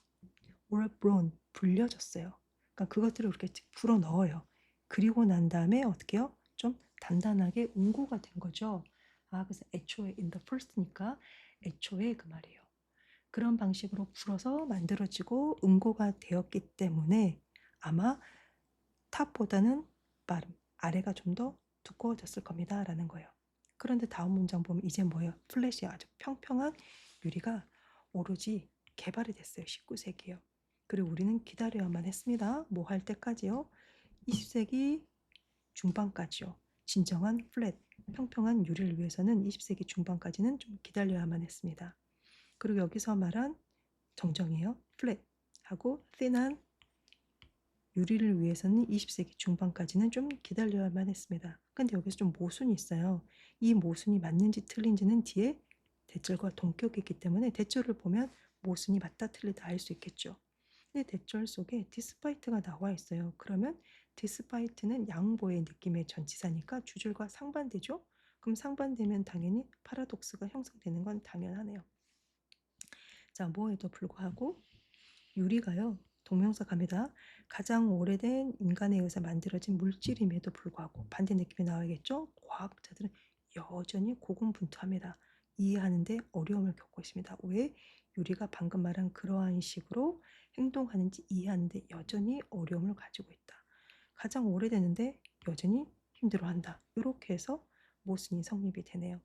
S1: were blown, 불려졌어요. 그러니까 그것들을 이렇게 불어 넣어요. 그리고 난 다음에 어떻게 해요? 좀 단단하게 응고가 된 거죠. 아, 그래서 애초에 in the first니까 애초에 그 말이에요. 그런 방식으로 불어서 만들어지고 응고가 되었기 때문에 아마 탑보다는 bottom, 아래가 좀 더 두꺼워졌을 겁니다. 라는 거예요. 그런데 다음 문장 보면 이제 뭐예요? 플랫이 아주 평평한 유리가 오로지 개발이 됐어요. 19세기요. 그리고 우리는 기다려야만 했습니다. 뭐 할 때까지요? 20세기 중반까지요. 진정한 플랫, 평평한 유리를 위해서는 20세기 중반까지는 좀 기다려야만 했습니다. 그리고 여기서 말한 정정이에요. 플랫하고 thin한 유리를 위해서는 20세기 중반까지는 좀 기다려야만 했습니다. 근데 여기서 좀 모순이 있어요. 이 모순이 맞는지 틀린지는 뒤에 대절과 동격이기 때문에 대절을 보면 모순이 맞다 틀리다 알 수 있겠죠. 근데 대절 속에 despite가 나와 있어요. 그러면 despite는 양보의 느낌의 전치사니까 주절과 상반되죠. 그럼 상반되면 당연히 파라독스가 형성되는 건 당연하네요. 자, 뭐에도 불구하고 유리가요. 동명사 갑니다. 가장 오래된 인간에 의해서 만들어진 물질임에도 불구하고 반대 느낌이 나와야겠죠? 과학자들은 여전히 고군분투합니다. 이해하는데 어려움을 겪고 있습니다. 왜? 유리가 방금 말한 그러한 식으로 행동하는지 이해하는데 여전히 어려움을 가지고 있다. 가장 오래되는데 여전히 힘들어한다. 이렇게 해서 모순이 성립이 되네요.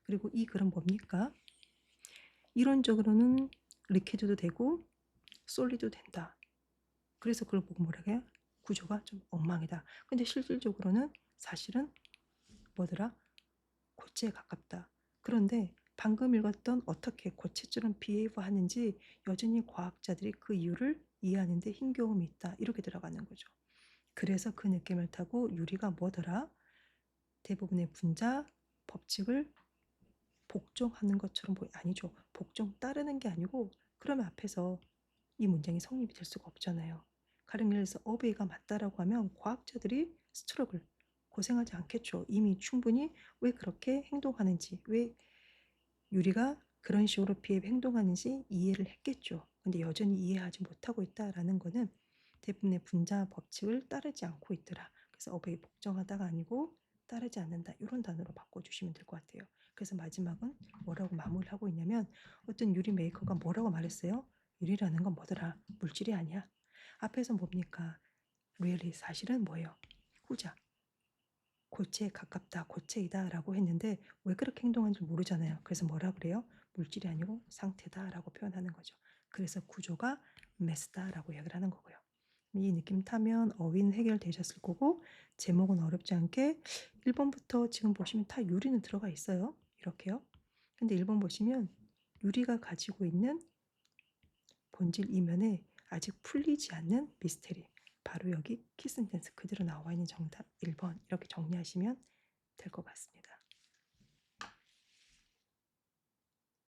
S1: 그리고 이 글은 뭡니까? 이론적으로는 리퀴드도 되고 솔리도 된다. 그래서 그걸 보고 뭐라고 해요? 구조가 좀 엉망이다. 근데 실질적으로는 사실은 뭐더라? 고체에 가깝다. 그런데 방금 읽었던 어떻게 고체처럼 behave 하는지 여전히 과학자들이 그 이유를 이해하는데 힘겨움이 있다. 이렇게 들어가는 거죠. 그래서 그 느낌을 타고 유리가 뭐더라? 대부분의 분자 법칙을 복종하는 것처럼 아니죠. 복종 따르는 게 아니고 그러면 앞에서 이 문장이 성립이 될 수가 없잖아요. 가령 예를 들어서 어베이가 맞다라고 하면 과학자들이 스트럭을 고생하지 않겠죠. 이미 충분히 왜 그렇게 행동하는지, 왜 유리가 그런 식으로 비해 행동하는지 이해를 했겠죠. 근데 여전히 이해하지 못하고 있다라는 거는 대부분의 분자 법칙을 따르지 않고 있더라. 그래서 어베이 복종하다가 아니고 따르지 않는다. 이런 단어로 바꿔주시면 될 것 같아요. 그래서 마지막은 뭐라고 마무리를 하고 있냐면 어떤 유리 메이커가 뭐라고 말했어요? 유리라는 건 뭐더라? 물질이 아니야. 앞에서 뭡니까? really 사실은 뭐예요? 후자. 고체에 가깝다, 고체이다 라고 했는데 왜 그렇게 행동하는지 모르잖아요. 그래서 뭐라 그래요? 물질이 아니고 상태다 라고 표현하는 거죠. 그래서 구조가 메스다 라고 이야기를 하는 거고요. 이 느낌 타면 어휘는 해결되셨을 거고 제목은 어렵지 않게 1번부터 지금 보시면 다 유리는 들어가 있어요. 이렇게요. 근데 1번 보시면 유리가 가지고 있는 본질 이면에 아직 풀리지 않는 미스테리. 바로 여기 키센텐스 그대로 나와 있는 정답 1번 이렇게 정리하시면 될 것 같습니다.